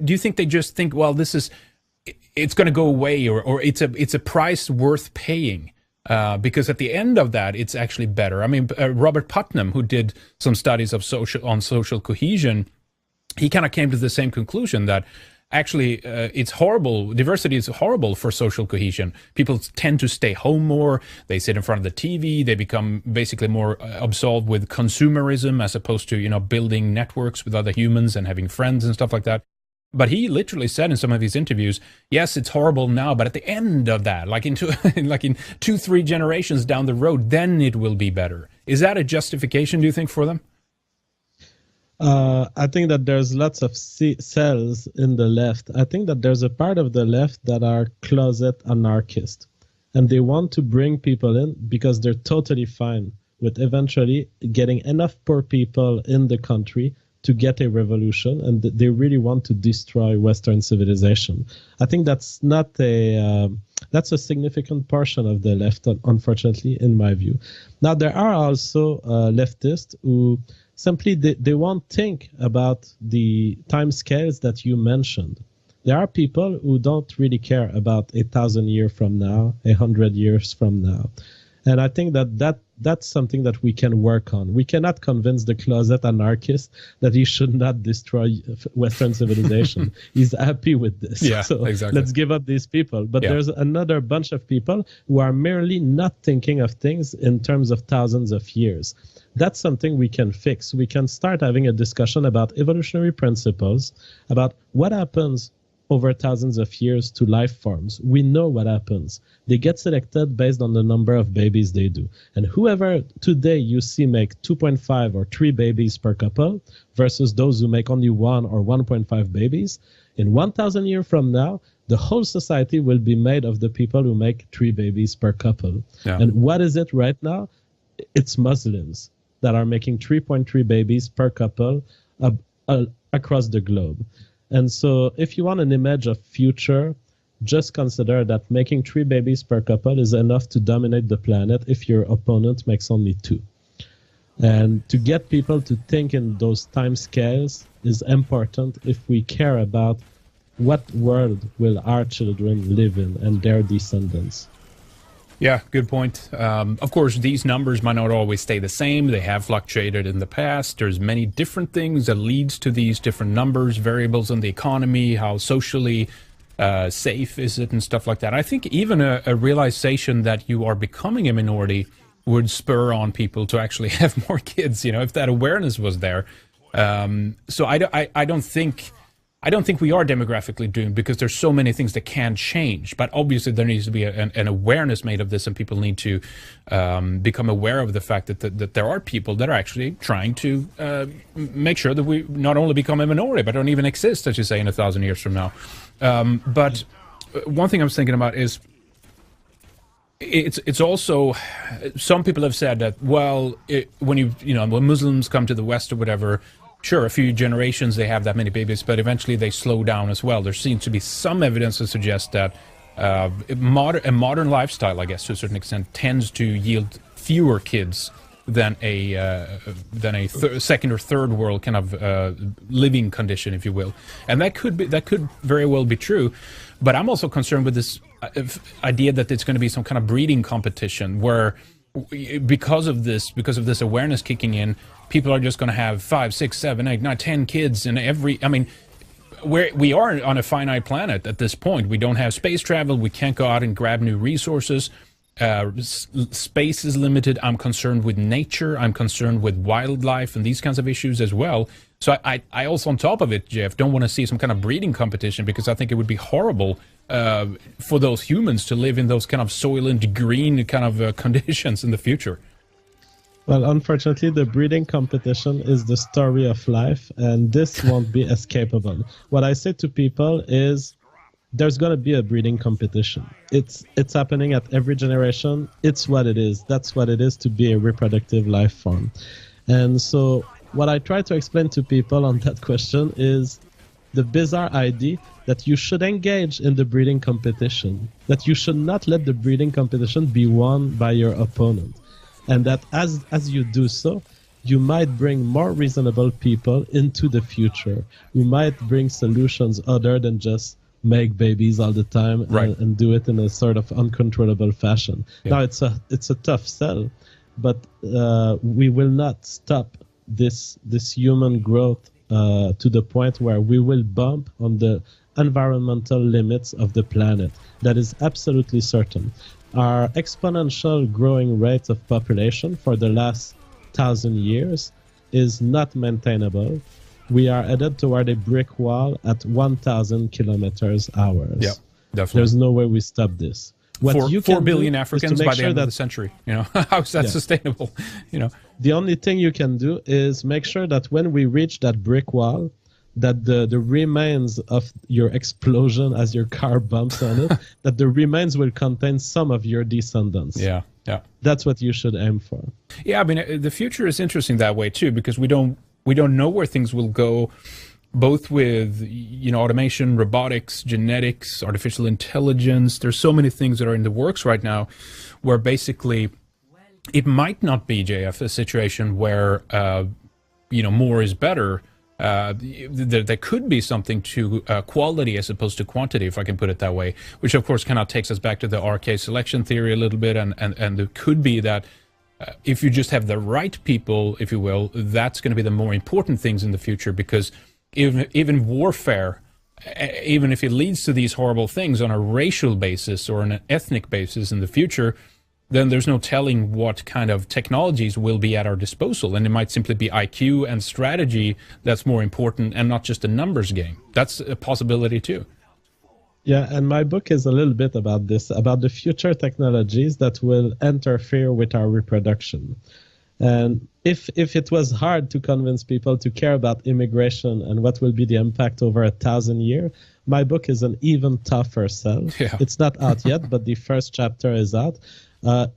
do you think they just think, well, it's going to go away, or it's a price worth paying? Because at the end of that, it's actually better. I mean, Robert Putnam, who did some studies of social cohesion, he kind of came to the same conclusion that actually it's horrible. Diversity is horrible for social cohesion. People tend to stay home more. They sit in front of the TV. They become basically more absolved with consumerism as opposed to, you know, building networks with other humans and having friends and stuff like that. But he literally said in some of his interviews, yes, it's horrible now, but at the end of that, like in 2-3 generations down the road, then it will be better. Is that a justification, do you think, for them? I think that there's lots of cells in the left. I think that there's a part of the left that are closet anarchists, and they want to bring people in because they're totally fine with eventually getting enough poor people in the country to get a revolution, and they really want to destroy Western civilization. I think that's that's a significant portion of the left, unfortunately, in my view. Now, there are also leftists who simply they won't think about the time scales that you mentioned. There are people who don't really care about 1,000 years from now, 100 years from now. And I think that's something that we can work on. We cannot convince the closet anarchist that he should not destroy Western civilization. He's happy with this. Yeah, so exactly. Let's give up these people. But there's another bunch of people who are merely not thinking of things in terms of thousands of years. That's something we can fix. We can start having a discussion about evolutionary principles, about what happens over thousands of years to life forms. We know what happens. They get selected based on the number of babies they do. And whoever today you see make 2.5 or 3 babies per couple versus those who make only 1 or 1.5 babies, in 1,000 years from now, the whole society will be made of the people who make 3 babies per couple. Yeah. And what is it right now? It's Muslims that are making 3.3 babies per couple across the globe. And so if you want an image of future, just consider that making 3 babies per couple is enough to dominate the planet if your opponent makes only 2. And to get people to think in those time scales is important if we care about what world will our children live in and their descendants. Yeah, good point. Of course, these numbers might not always stay the same. They have fluctuated in the past. There's many different things that leads to these different numbers, variables in the economy, how socially safe is it and stuff like that. I think even a realization that you are becoming a minority would spur on people to actually have more kids, you know, if that awareness was there. So I don't think we are demographically doomed because there's so many things that can change. But obviously there needs to be an awareness made of this, and people need to become aware of the fact that there are people that are actually trying to make sure that we not only become a minority, but don't even exist, as you say, in 1,000 years from now. But one thing I was thinking about is it's also, some people have said that, well, when when Muslims come to the West or whatever, sure, a few generations they have that many babies, but eventually they slow down as well. There seems to be some evidence to suggest that a modern lifestyle, I guess, to a certain extent, tends to yield fewer kids than a second or third world kind of living condition, if you will, and that could very well be true. But I'm also concerned with this idea that it's going to be some kind of breeding competition where, because of this awareness kicking in, people are just going to have 5, 6, 7, 8, 9, 10 kids in every. I mean, we are on a finite planet at this point. We don't have space travel. We can't go out and grab new resources. Space is limited. I'm concerned with nature. I'm concerned with wildlife and these kinds of issues as well. So I also, on top of it, Jeff, don't want to see some kind of breeding competition, because I think it would be horrible for those humans to live in those kind of soylent green kind of conditions in the future. Well, unfortunately, the breeding competition is the story of life, and this won't be escapable. What I say to people is, there's going to be a breeding competition. It's happening at every generation. It's what it is. That's what it is to be a reproductive life form. And so what I try to explain to people on that question is the bizarre idea that you should engage in the breeding competition, that you should not let the breeding competition be won by your opponent. And that as you do so, you might bring more reasonable people into the future. You might bring solutions other than just make babies all the time, right, and do it in a sort of uncontrollable fashion. Yeah. Now it's a tough sell, but we will not stop this human growth to the point where we will bump on the environmental limits of the planet. That is absolutely certain. Our exponential growing rate of population for the last 1,000 years is not maintainable. We are headed toward a brick wall at 1,000 kilometers hours. Yeah, definitely. There's no way we stop this. What 4 billion Africans by the end of the century. How is that sustainable? The only thing you can do is make sure that when we reach that brick wall, that the remains of your explosion as your car bumps on it, that the remains will contain some of your descendants. Yeah. That's what you should aim for. Yeah, I mean, the future is interesting that way too, because we don't know where things will go, both with automation, robotics, genetics, artificial intelligence. There's so many things that are in the works right now, where basically it might not be, JF, a situation where more is better. There could be something to quality as opposed to quantity, if I can put it that way, which of course kind of takes us back to the RK selection theory a little bit, and it could be that if you just have the right people, if you will, that's going to be the more important things in the future, because even warfare, even if it leads to these horrible things on a racial basis or on an ethnic basis in the future, then there's no telling what kind of technologies will be at our disposal. And it might simply be IQ and strategy that's more important, and not just a numbers game. That's a possibility too. Yeah, and my book is a little bit about this, about the future technologies that will interfere with our reproduction. And if it was hard to convince people to care about immigration and what will be the impact over 1,000 years, my book is an even tougher sell. Yeah. It's not out yet, but the first chapter is out.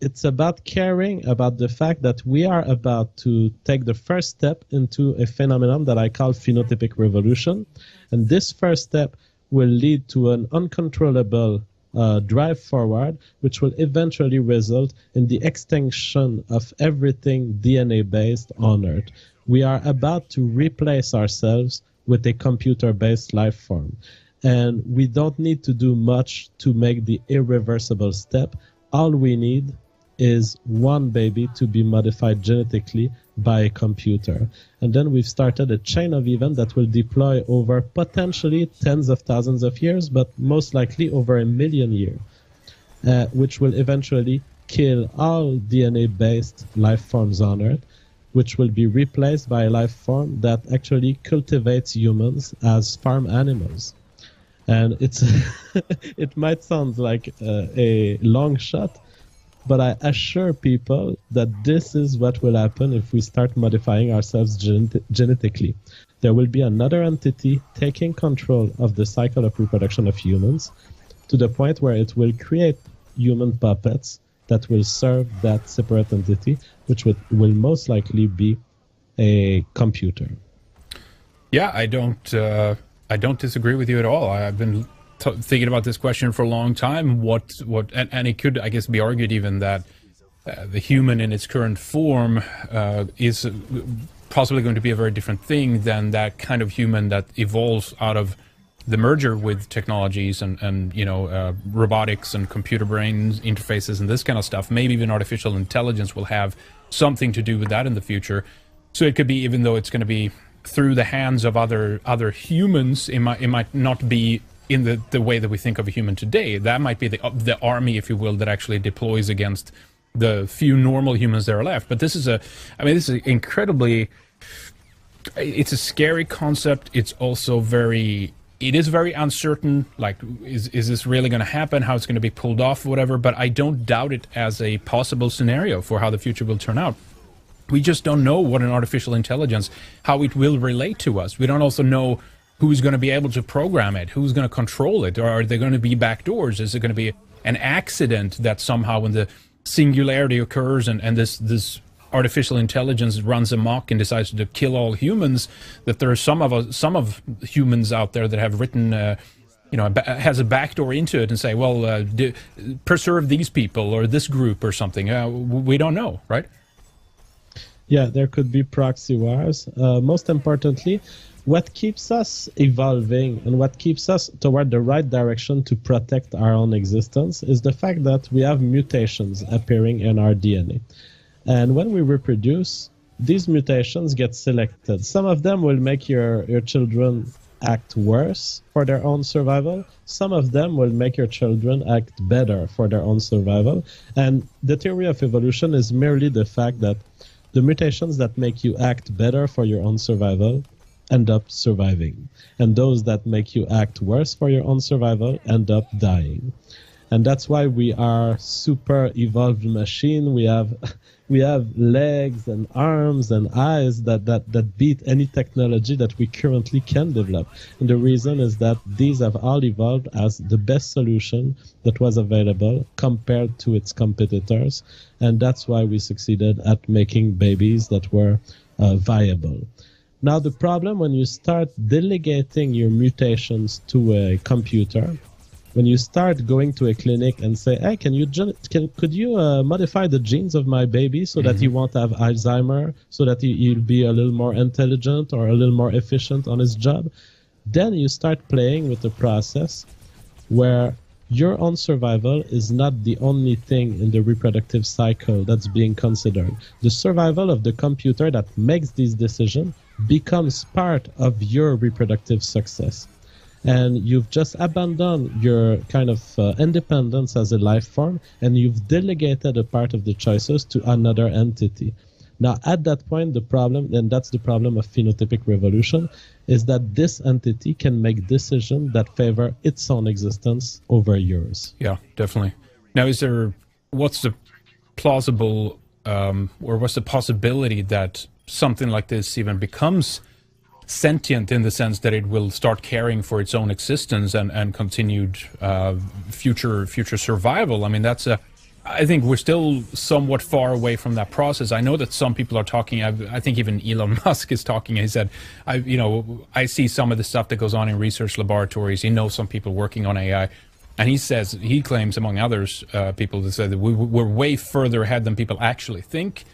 It's about caring about the fact that we are about to take the first step into a phenomenon that I call phenotypic revolution. And this first step will lead to an uncontrollable drive forward, which will eventually result in the extinction of everything DNA-based on Earth. We are about to replace ourselves with a computer-based life form. And we don't need to do much to make the irreversible step. All we need is one baby to be modified genetically by a computer. And then we've started a chain of events that will deploy over potentially tens of thousands of years, but most likely over 1 million years, which will eventually kill all DNA-based life forms on Earth, which will be replaced by a life form that actually cultivates humans as farm animals. And it might sound like a long shot, but I assure people that this is what will happen if we start modifying ourselves genetically. There will be another entity taking control of the cycle of reproduction of humans, to the point where it will create human puppets that will serve that separate entity, which will most likely be a computer. Yeah, I don't disagree with you at all. I've been thinking about this question for a long time. And it could, I guess, be argued even that the human in its current form is possibly going to be a very different thing than that kind of human that evolves out of the merger with technologies and robotics and computer brains interfaces and this kind of stuff. Maybe even artificial intelligence will have something to do with that in the future. So it could be, even though it's going to be through the hands of other humans, it might not be in the way that we think of a human today. That might be the army, if you will, that actually deploys against the few normal humans that are left. But this is incredibly, it's a scary concept. It's also it is very uncertain, like, is this really going to happen, how it's going to be pulled off, whatever, but I don't doubt it as a possible scenario for how the future will turn out. We just don't know what an artificial intelligence, how it will relate to us. We don't also know who's going to be able to program it, who's going to control it, or are there going to be backdoors? Is it going to be an accident that somehow when the singularity occurs and this artificial intelligence runs amok and decides to kill all humans, that there are some of humans out there that have written, has a backdoor into it and say, well, preserve these people or this group or something. We don't know, right? Yeah, there could be proxy wars. Most importantly, what keeps us evolving and what keeps us toward the right direction to protect our own existence is the fact that we have mutations appearing in our DNA. And when we reproduce, these mutations get selected. Some of them will make your children act worse for their own survival. Some of them will make your children act better for their own survival. And the theory of evolution is merely the fact that the mutations that make you act better for your own survival end up surviving. And those that make you act worse for your own survival end up dying. And that's why we are super evolved machine. We have legs and arms and eyes that beat any technology that we currently can develop. And the reason is that these have all evolved as the best solution that was available compared to its competitors. And that's why we succeeded at making babies that were viable. Now, the problem when you start delegating your mutations to a computer, when you start going to a clinic and say, hey, could you modify the genes of my baby so that he won't have Alzheimer, so that he'll be a little more intelligent or a little more efficient on his job, then you start playing with the process where your own survival is not the only thing in the reproductive cycle that's being considered. The survival of the computer that makes these decisions becomes part of your reproductive success. And you've just abandoned your kind of independence as a life form, and you've delegated a part of the choices to another entity. Now, at that point, the problem, and that's the problem of phenotypic revolution, is that this entity can make decisions that favor its own existence over yours. Yeah, definitely. Now, what's the plausible, or what's the possibility that something like this even becomes sentient in the sense that it will start caring for its own existence and continued future survival? I mean, I think we're still somewhat far away from that process. I know that some people are talking, I think even Elon Musk is talking. He said, I see some of the stuff that goes on in research laboratories. He knows some people working on AI. And he claims, among others, people that say that we're way further ahead than people actually think.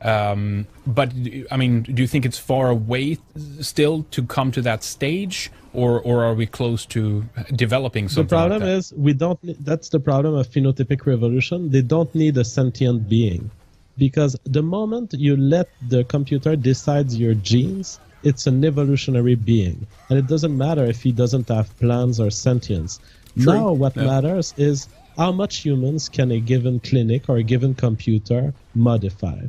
But I mean, do you think it's far away still to come to that stage, or are we close to developing something? The problem like that? is we don't. That's the problem of phenotypic revolution. They don't need a sentient being, because the moment you let the computer decide your genes, it's an evolutionary being, and it doesn't matter if he doesn't have plans or sentience. True. Now, what matters is how much humans can a given clinic or a given computer modify.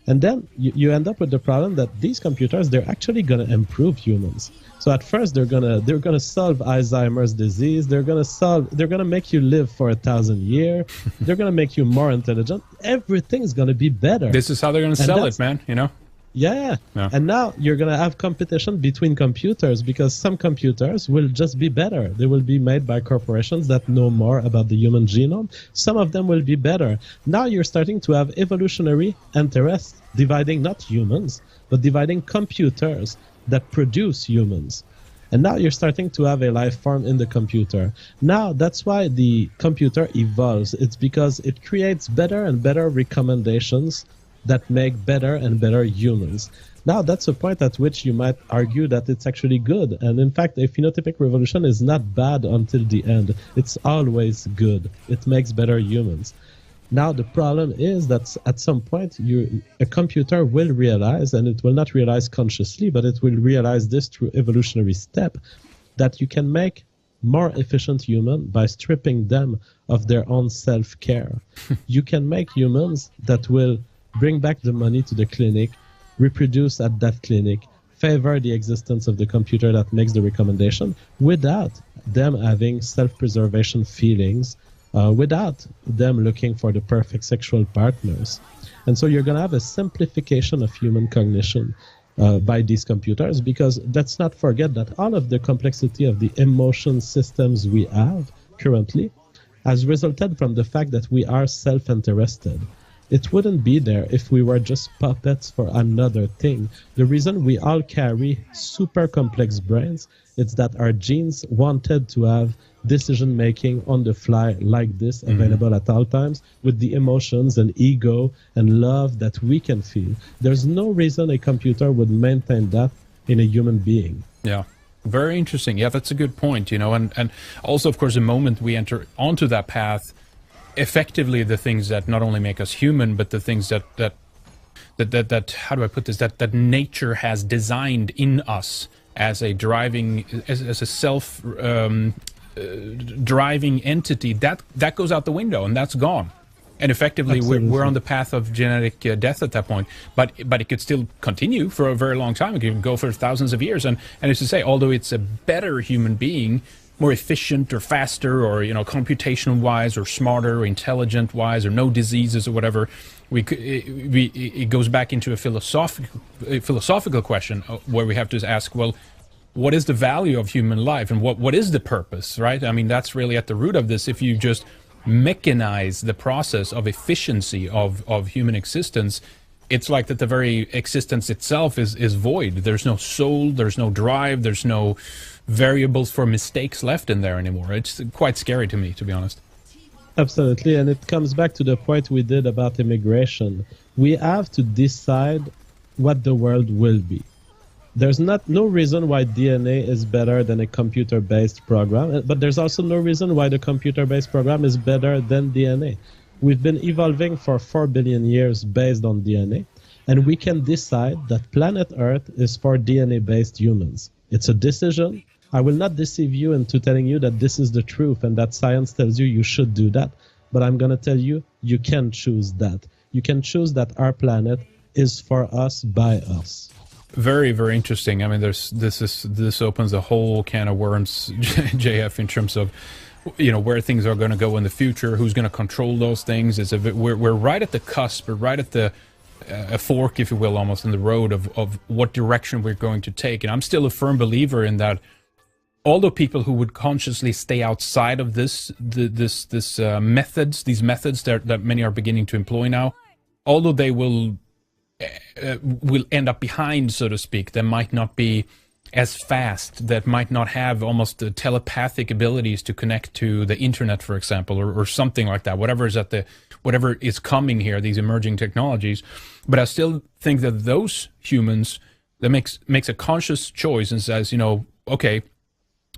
And then you end up with the problem that these computers, they're actually going to improve humans. So at first they're gonna solve Alzheimer's disease. They're gonna make you live for 1,000 years. They're gonna make you more intelligent. Everything's gonna be better. This is how they're gonna sell it, man. You know. Yeah. And now you're going to have competition between computers because some computers will just be better. They will be made by corporations that know more about the human genome. Some of them will be better. Now you're starting to have evolutionary interests dividing not humans, but dividing computers that produce humans. And now you're starting to have a life form in the computer. Now that's why the computer evolves. It's because it creates better and better recommendations that make better and better humans. Now, that's a point at which you might argue that it's actually good. And in fact, a phenotypic revolution is not bad until the end. It's always good. It makes better humans. Now, the problem is that at some point, a computer will realize, and it will not realize consciously, but it will realize this through evolutionary step, that you can make more efficient human by stripping them of their own self-care. You can make humans that will bring back the money to the clinic, reproduce at that clinic, favor the existence of the computer that makes the recommendation without them having self-preservation feelings, without them looking for the perfect sexual partners. And so you're going to have a simplification of human cognition by these computers, because let's not forget that all of the complexity of the emotion systems we have currently has resulted from the fact that we are self-interested. It wouldn't be there if we were just puppets for another thing. The reason we all carry super complex brains is that our genes wanted to have decision-making on the fly like this, available at all times, with the emotions and ego and love that we can feel. There's no reason a computer would maintain that in a human being. Yeah. Very interesting. Yeah, that's a good point, you know, and also, of course, the moment we enter onto that path, effectively the things that not only make us human, but the things that how do I put this, that nature has designed in us as a driving, as a self driving entity, that goes out the window, and that's gone. And effectively, we're on the path of genetic death at that point. But it could still continue for a very long time. It could go for thousands of years. And as you say, although it's a better human being, more efficient or faster, or, you know, computation wise, or smarter or intelligent wise, or no diseases or whatever, it goes back into a philosophical question where we have to ask, well, what is the value of human life, and what is the purpose, right? I mean, that's really at the root of this. If you just mechanize the process of efficiency of human existence, it's like that the very existence itself is void. There's no soul, there's no drive, there's no variables for mistakes left in there anymore. It's quite scary to me, to be honest. Absolutely, and it comes back to the point we did about immigration. We have to decide what the world will be. There's no reason why DNA is better than a computer-based program, but there's also no reason why the computer-based program is better than DNA. We've been evolving for 4 billion years based on DNA, and we can decide that planet Earth is for DNA-based humans. It's a decision. I will not deceive you into telling you that this is the truth and that science tells you should do that, but I'm going to tell you, you can choose that. You can choose that our planet is for us, by us. Very, very interesting. I mean, this opens a whole can of worms, JF, in terms of, you know, where things are going to go in the future, who's going to control those things. We're right at the cusp, we're right at the a fork, if you will, almost in the road of what direction we're going to take. And I'm still a firm believer in that. Although people who would consciously stay outside of these methods that many are beginning to employ now, although they will end up behind, so to speak, they might not be as fast, that might not have almost telepathic abilities to connect to the internet, for example, or something like that, whatever is coming here, these emerging technologies. But I still think that those humans that makes a conscious choice and says, you know, okay,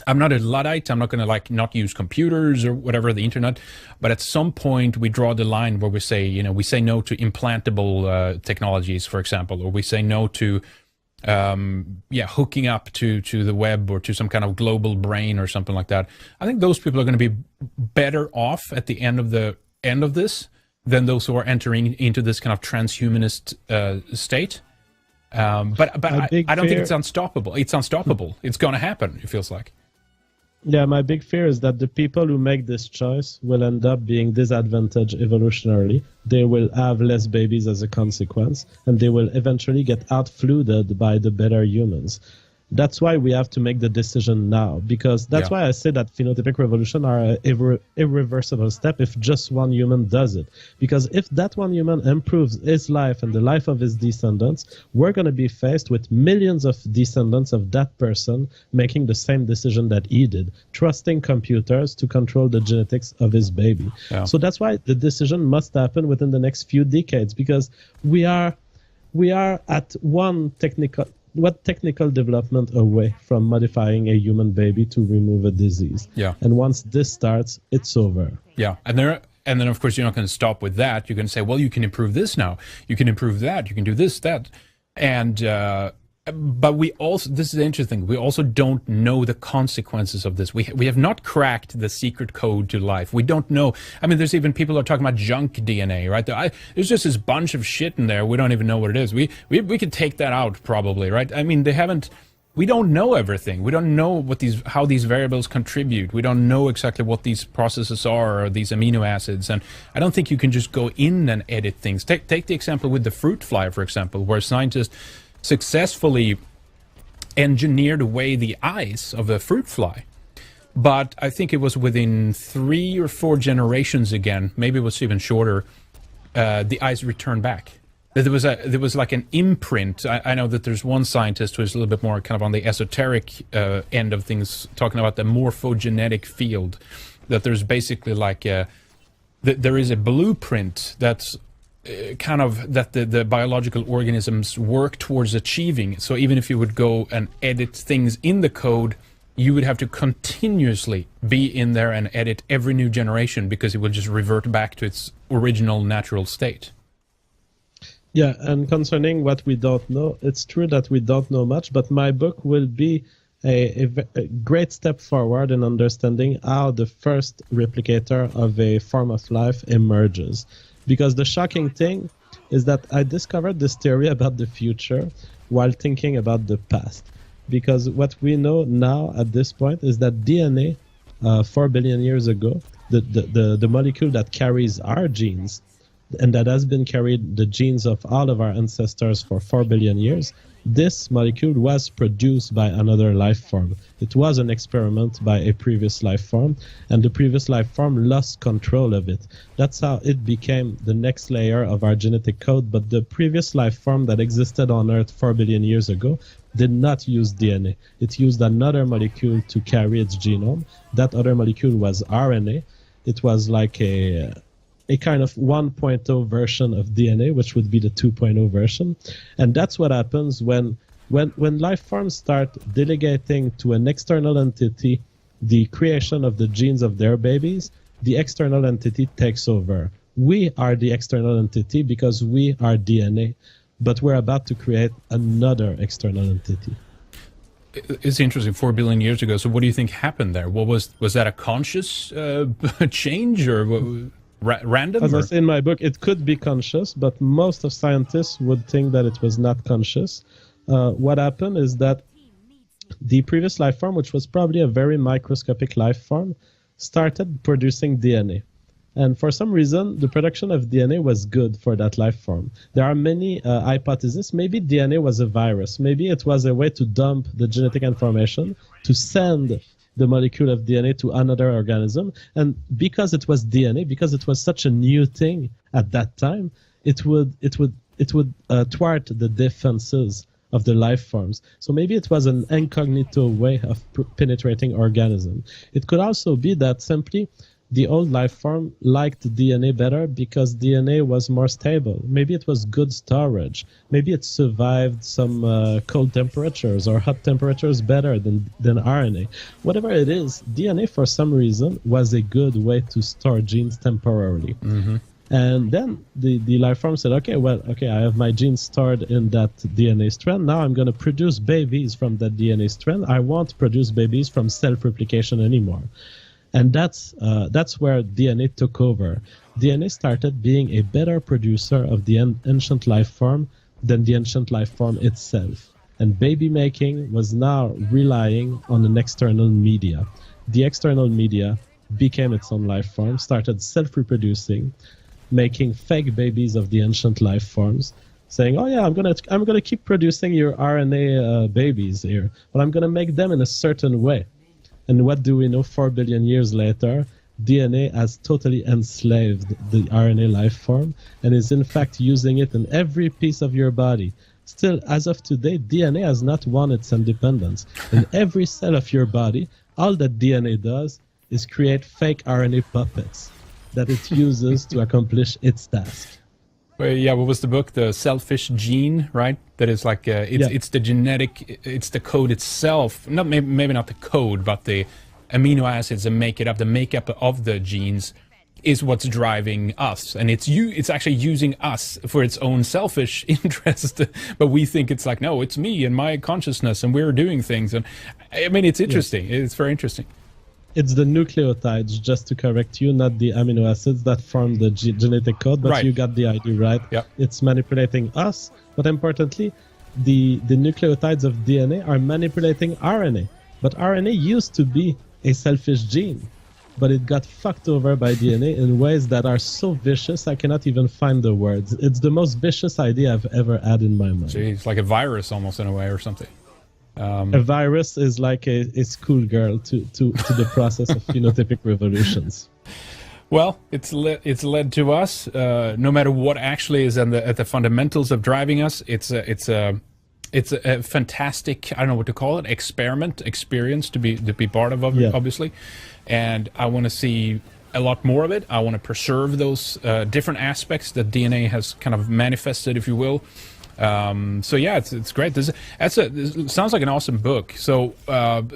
I'm not a Luddite, I'm not going to not use computers or whatever, the internet, but at some point we draw the line where we say, you know, we say no to implantable technologies, for example, or we say no to hooking up to the web or to some kind of global brain or something like that. I think those people are going to be better off at the end of this than those who are entering into this kind of transhumanist state. But I don't think it's unstoppable. It's unstoppable. It's going to happen, it feels like. Yeah, my big fear is that the people who make this choice will end up being disadvantaged evolutionarily. They will have less babies as a consequence, and they will eventually get outfluded by the better humans. That's why we have to make the decision now, because that's why I say that phenotypic revolution are an irreversible step if just one human does it. Because if that one human improves his life and the life of his descendants, we're going to be faced with millions of descendants of that person making the same decision that he did, trusting computers to control the genetics of his baby. Yeah. So that's why the decision must happen within the next few decades, because we are at one technical development away from modifying a human baby to remove a disease. Yeah. And once this starts, it's over. Yeah. And then of course you're not going to stop with that. You're going to say, well, you can improve this now. You can improve that. You can do this, that. And but we also, this is interesting, we also don't know the consequences of this. We have not cracked the secret code to life. We don't know. I mean, there's even people who are talking about junk DNA, right? There's just this bunch of shit in there. We don't even know what it is. We could take that out probably, right? I mean, we don't know everything. We don't know how these variables contribute. We don't know exactly what these processes are, or these amino acids. And I don't think you can just go in and edit things. Take the example with the fruit fly, for example, where scientists successfully engineered away the eyes of a fruit fly. But I think it was within 3 or 4 generations again, maybe it was even shorter, the eyes returned back. There was like an imprint. I know that there's one scientist who is a little bit more kind of on the esoteric end of things, talking about the morphogenetic field, that there's basically like there is a blueprint that's kind of that the biological organisms work towards achieving. So even if you would go and edit things in the code, you would have to continuously be in there and edit every new generation, because it would just revert back to its original natural state. Yeah, and concerning what we don't know, it's true that we don't know much, but my book will be a great step forward in understanding how the first replicator of a form of life emerges. Because the shocking thing is that I discovered this theory about the future while thinking about the past. Because what we know now at this point is that DNA, 4 billion years ago, the molecule that carries our genes, and that has been carried the genes of all of our ancestors for 4 billion years, this molecule was produced by another life form. It was an experiment by a previous life form, and the previous life form lost control of it. That's how it became the next layer of our genetic code, but the previous life form that existed on Earth 4 billion years ago did not use DNA. It used another molecule to carry its genome. That other molecule was RNA. It was like a kind of 1.0 version of DNA, which would be the 2.0 version. And that's what happens when life forms start delegating to an external entity the creation of the genes of their babies. The external entity takes over. We are the external entity because we are DNA, but we're about to create another external entity. It's interesting, 4 billion years ago. So what do you think happened there? What was that a conscious change, or random? As I say in my book, it could be conscious, but most of scientists would think that it was not conscious. What happened is that the previous life form, which was probably a very microscopic life form, started producing DNA. And for some reason, the production of DNA was good for that life form. There are many hypotheses. Maybe DNA was a virus. Maybe it was a way to dump the genetic information, to send the molecule of DNA to another organism. And because it was DNA, because it was such a new thing at that time, it would thwart the defenses of the life forms. So maybe it was an incognito way of penetrating organism. It could also be that simply the old life form liked DNA better because DNA was more stable. Maybe it was good storage. Maybe it survived some cold temperatures or hot temperatures better than RNA. Whatever it is, DNA for some reason was a good way to store genes temporarily. Mm-hmm. And then the life form said, okay, I have my genes stored in that DNA strand. Now I'm going to produce babies from that DNA strand. I won't produce babies from self-replication anymore. And that's where DNA took over. DNA started being a better producer of the ancient life form than the ancient life form itself. And baby making was now relying on an external media. the external media became its own life form, started self-reproducing, making fake babies of the ancient life forms, saying, "Oh yeah, I'm gonna keep producing your RNA babies here, but I'm gonna make them in a certain way." And what do we know? 4 billion years later, DNA has totally enslaved the RNA life form and is in fact using it in every piece of your body. Still, as of today, DNA has not won its independence. In every cell of your body, all that DNA does is create fake RNA puppets that it uses to accomplish its task. Well, yeah, what was the book? The Selfish Gene, right? That is like it's the genetic, it's the code itself. Not maybe not the code, but the amino acids that make it up. The makeup of the genes is what's driving us, and it's actually using us for its own selfish interest. But we think it's like, no, it's me and my consciousness, and we're doing things. And I mean, it's interesting. It's very interesting. It's the nucleotides, just to correct you, not the amino acids that form the genetic code, but you got the idea right. Yep. It's manipulating us, but importantly, the nucleotides of DNA are manipulating RNA. But RNA used to be a selfish gene, but it got fucked over by DNA in ways that are so vicious I cannot even find the words. It's the most vicious idea I've ever had in my mind. Gee, it's like a virus almost in a way or something. A virus is like a schoolgirl to the process of phenotypic revolutions. Well, it's led to us. No matter what actually is at the fundamentals of driving us, it's a fantastic, I don't know what to call it, experience to be part of, obviously. And I want to see a lot more of it. I want to preserve those different aspects that DNA has kind of manifested, if you will. So yeah, it's great. This sounds like an awesome book. So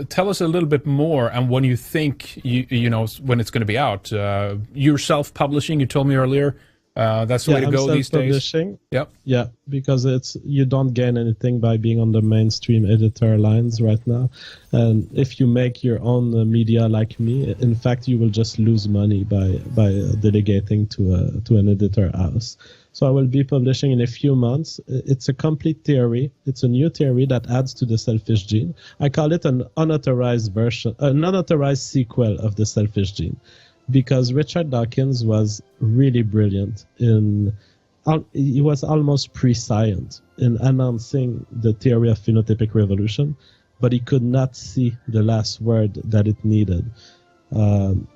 tell us a little bit more, and when you think you know when it's going to be out. You're self-publishing. You told me earlier. That's the way to go these days. Yep. Yeah, because you don't gain anything by being on the mainstream editor lines right now. And if you make your own media like me, in fact, you will just lose money by delegating to an editor house. So I will be publishing in a few months. It's a complete theory. It's a new theory that adds to the selfish gene. I call it an unauthorized version, an unauthorized sequel of the selfish gene, because Richard Dawkins was really brilliant he was almost prescient in announcing the theory of phenotypic revolution, but he could not see the last word that it needed.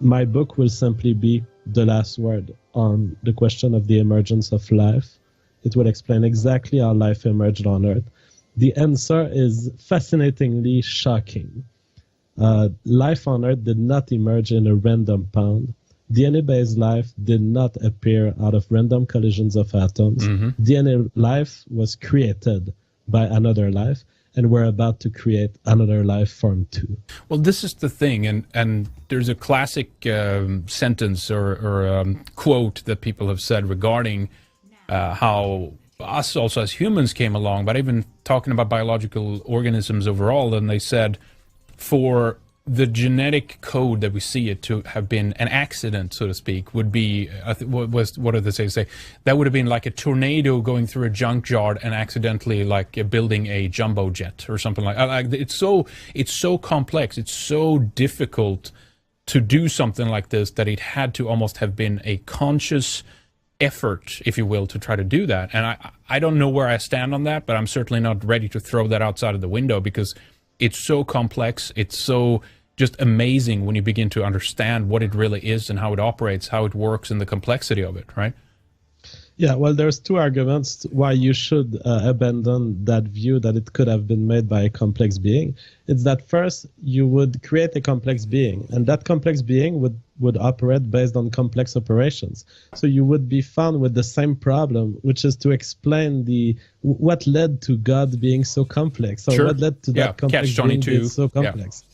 My book will simply be the last word on the question of the emergence of life. It will explain exactly how life emerged on Earth. The answer is fascinatingly shocking. Life on Earth did not emerge in a random pound. DNA-based life did not appear out of random collisions of atoms. Mm-hmm. DNA life was created by another life, and we're about to create another life form too. Well, this is the thing, and there's a classic sentence or quote that people have said regarding how us also as humans came along, but even talking about biological organisms overall, and they said for the genetic code that we see it to have been an accident, so to speak, would be, what did they say? That would have been like a tornado going through a junkyard and accidentally like building a jumbo jet or something like that. It's so complex. It's so difficult to do something like this that it had to almost have been a conscious effort, if you will, to try to do that. And I don't know where I stand on that, but I'm certainly not ready to throw that outside of the window because it's so complex. It's so just amazing when you begin to understand what it really is and how it operates, how it works, and the complexity of it, right? Yeah, well, there's two arguments why you should abandon that view that it could have been made by a complex being. It's that first, you would create a complex being, and that complex being would operate based on complex operations. So you would be found with the same problem, which is to explain what led to God being so complex, or what led to that complex being being so complex. Yeah.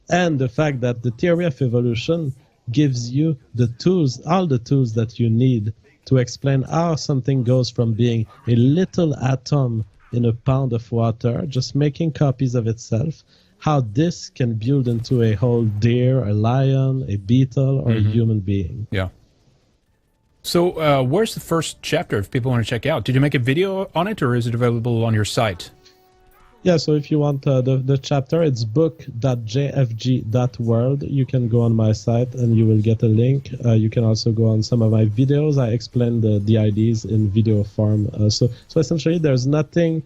And the fact that the theory of evolution gives you the tools, all the tools that you need to explain how something goes from being a little atom in a pound of water, just making copies of itself, how this can build into a whole deer, a lion, a beetle, or a human being. Yeah. So where's the first chapter if people want to check out? Did you make a video on it, or is it available on your site? Yeah, so if you want the chapter, it's book.jfg.world. You can go on my site and you will get a link. You can also go on some of my videos. I explain the ideas in video form. So essentially, there's nothing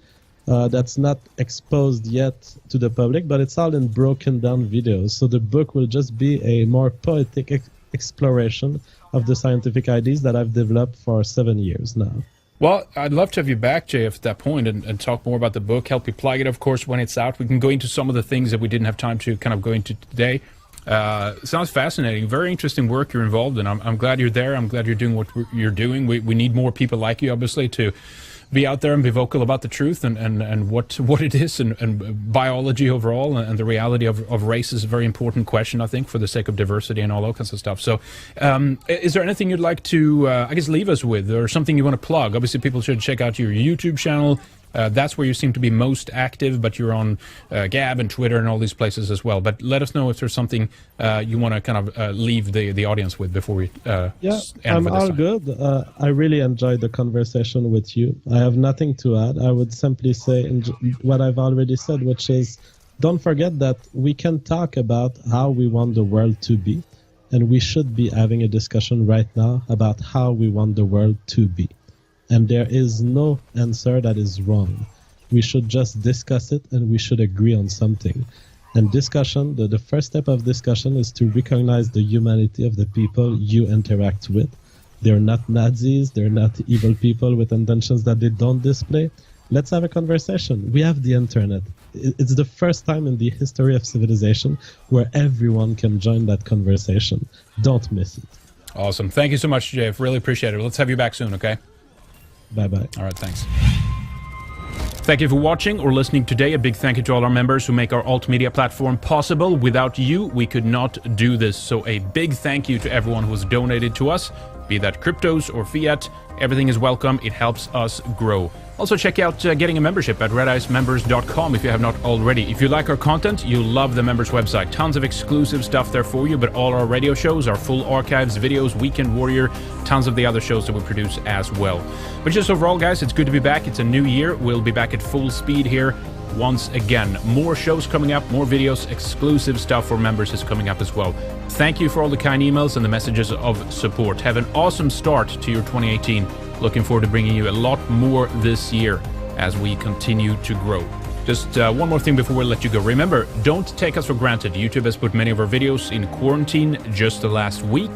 that's not exposed yet to the public, but it's all in broken down videos. So the book will just be a more poetic exploration of the scientific ideas that I've developed for 7 years now. Well, I'd love to have you back, JF, at that point and talk more about the book, help you plug it, of course, when it's out. We can go into some of the things that we didn't have time to kind of go into today. Sounds fascinating. Very interesting work you're involved in. I'm glad you're there. I'm glad you're doing what you're doing. We need more people like you, obviously, to be out there and be vocal about the truth and what it is and biology overall and the reality of race is a very important question, I think, for the sake of diversity and all that kinds of stuff. So is there anything you'd like to, I guess, leave us with or something you want to plug? Obviously, people should check out your YouTube channel. That's where you seem to be most active, but you're on Gab and Twitter and all these places as well. But let us know if there's something you want to kind of leave the audience with before we end I'm for this all time. good. I really enjoyed the conversation with you. I have nothing to add. I would simply say what I've already said, which is don't forget that we can talk about how we want the world to be, and we should be having a discussion right now about how we want the world to be. And there is no answer that is wrong. We should just discuss it and we should agree on something. And discussion, the first step of discussion is to recognize the humanity of the people you interact with. They're not Nazis, they're not evil people with intentions that they don't display. Let's have a conversation. We have the internet. It's the first time in the history of civilization where everyone can join that conversation. Don't miss it. Awesome. Thank you so much, JF. Really appreciate it. Let's have you back soon, okay? Bye-bye. All right, thanks. Thank you for watching or listening today. A big thank you to all our members who make our alt media platform possible. Without you, we could not do this. So a big thank you to everyone who has donated to us, be that cryptos or fiat. Everything is welcome. It helps us grow. Also, check out getting a membership at redicemembers.com if you have not already. If you like our content, you'll love the members website. Tons of exclusive stuff there for you, but all our radio shows, our full archives, videos, Weekend Warrior, tons of the other shows that we produce as well. But just overall, guys, it's good to be back. It's a new year. We'll be back at full speed here once again. More shows coming up, more videos, exclusive stuff for members is coming up as well. Thank you for all the kind emails and the messages of support. Have an awesome start to your 2018. Looking forward to bringing you a lot more this year as we continue to grow. Just one more thing before we let you go. Remember, don't take us for granted. YouTube has put many of our videos in quarantine just the last week.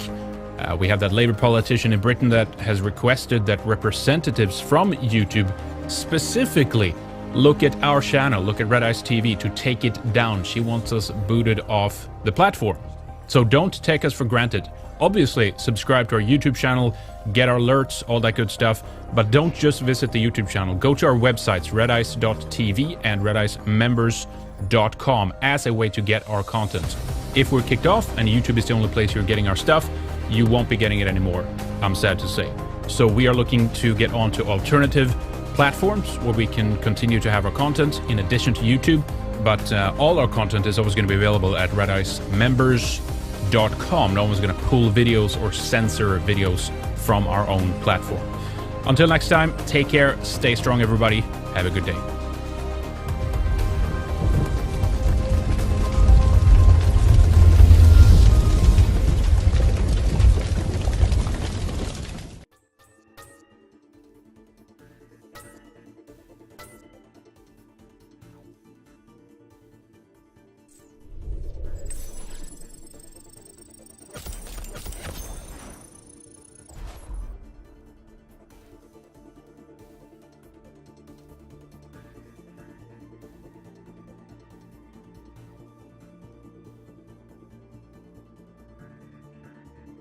We have that Labour politician in Britain that has requested that representatives from YouTube specifically look at our channel, look at Red Ice TV to take it down. She wants us booted off the platform. So don't take us for granted. Obviously, subscribe to our YouTube channel, get our alerts, all that good stuff. But don't just visit the YouTube channel. Go to our websites, redice.tv and redicemembers.com as a way to get our content. If we're kicked off and YouTube is the only place you're getting our stuff, you won't be getting it anymore, I'm sad to say. So we are looking to get onto alternative platforms where we can continue to have our content in addition to YouTube. But all our content is always going to be available at redicemembers.com. No one's going to pull videos or censor videos from our own platform. Until next time, take care, stay strong everybody, have a good day.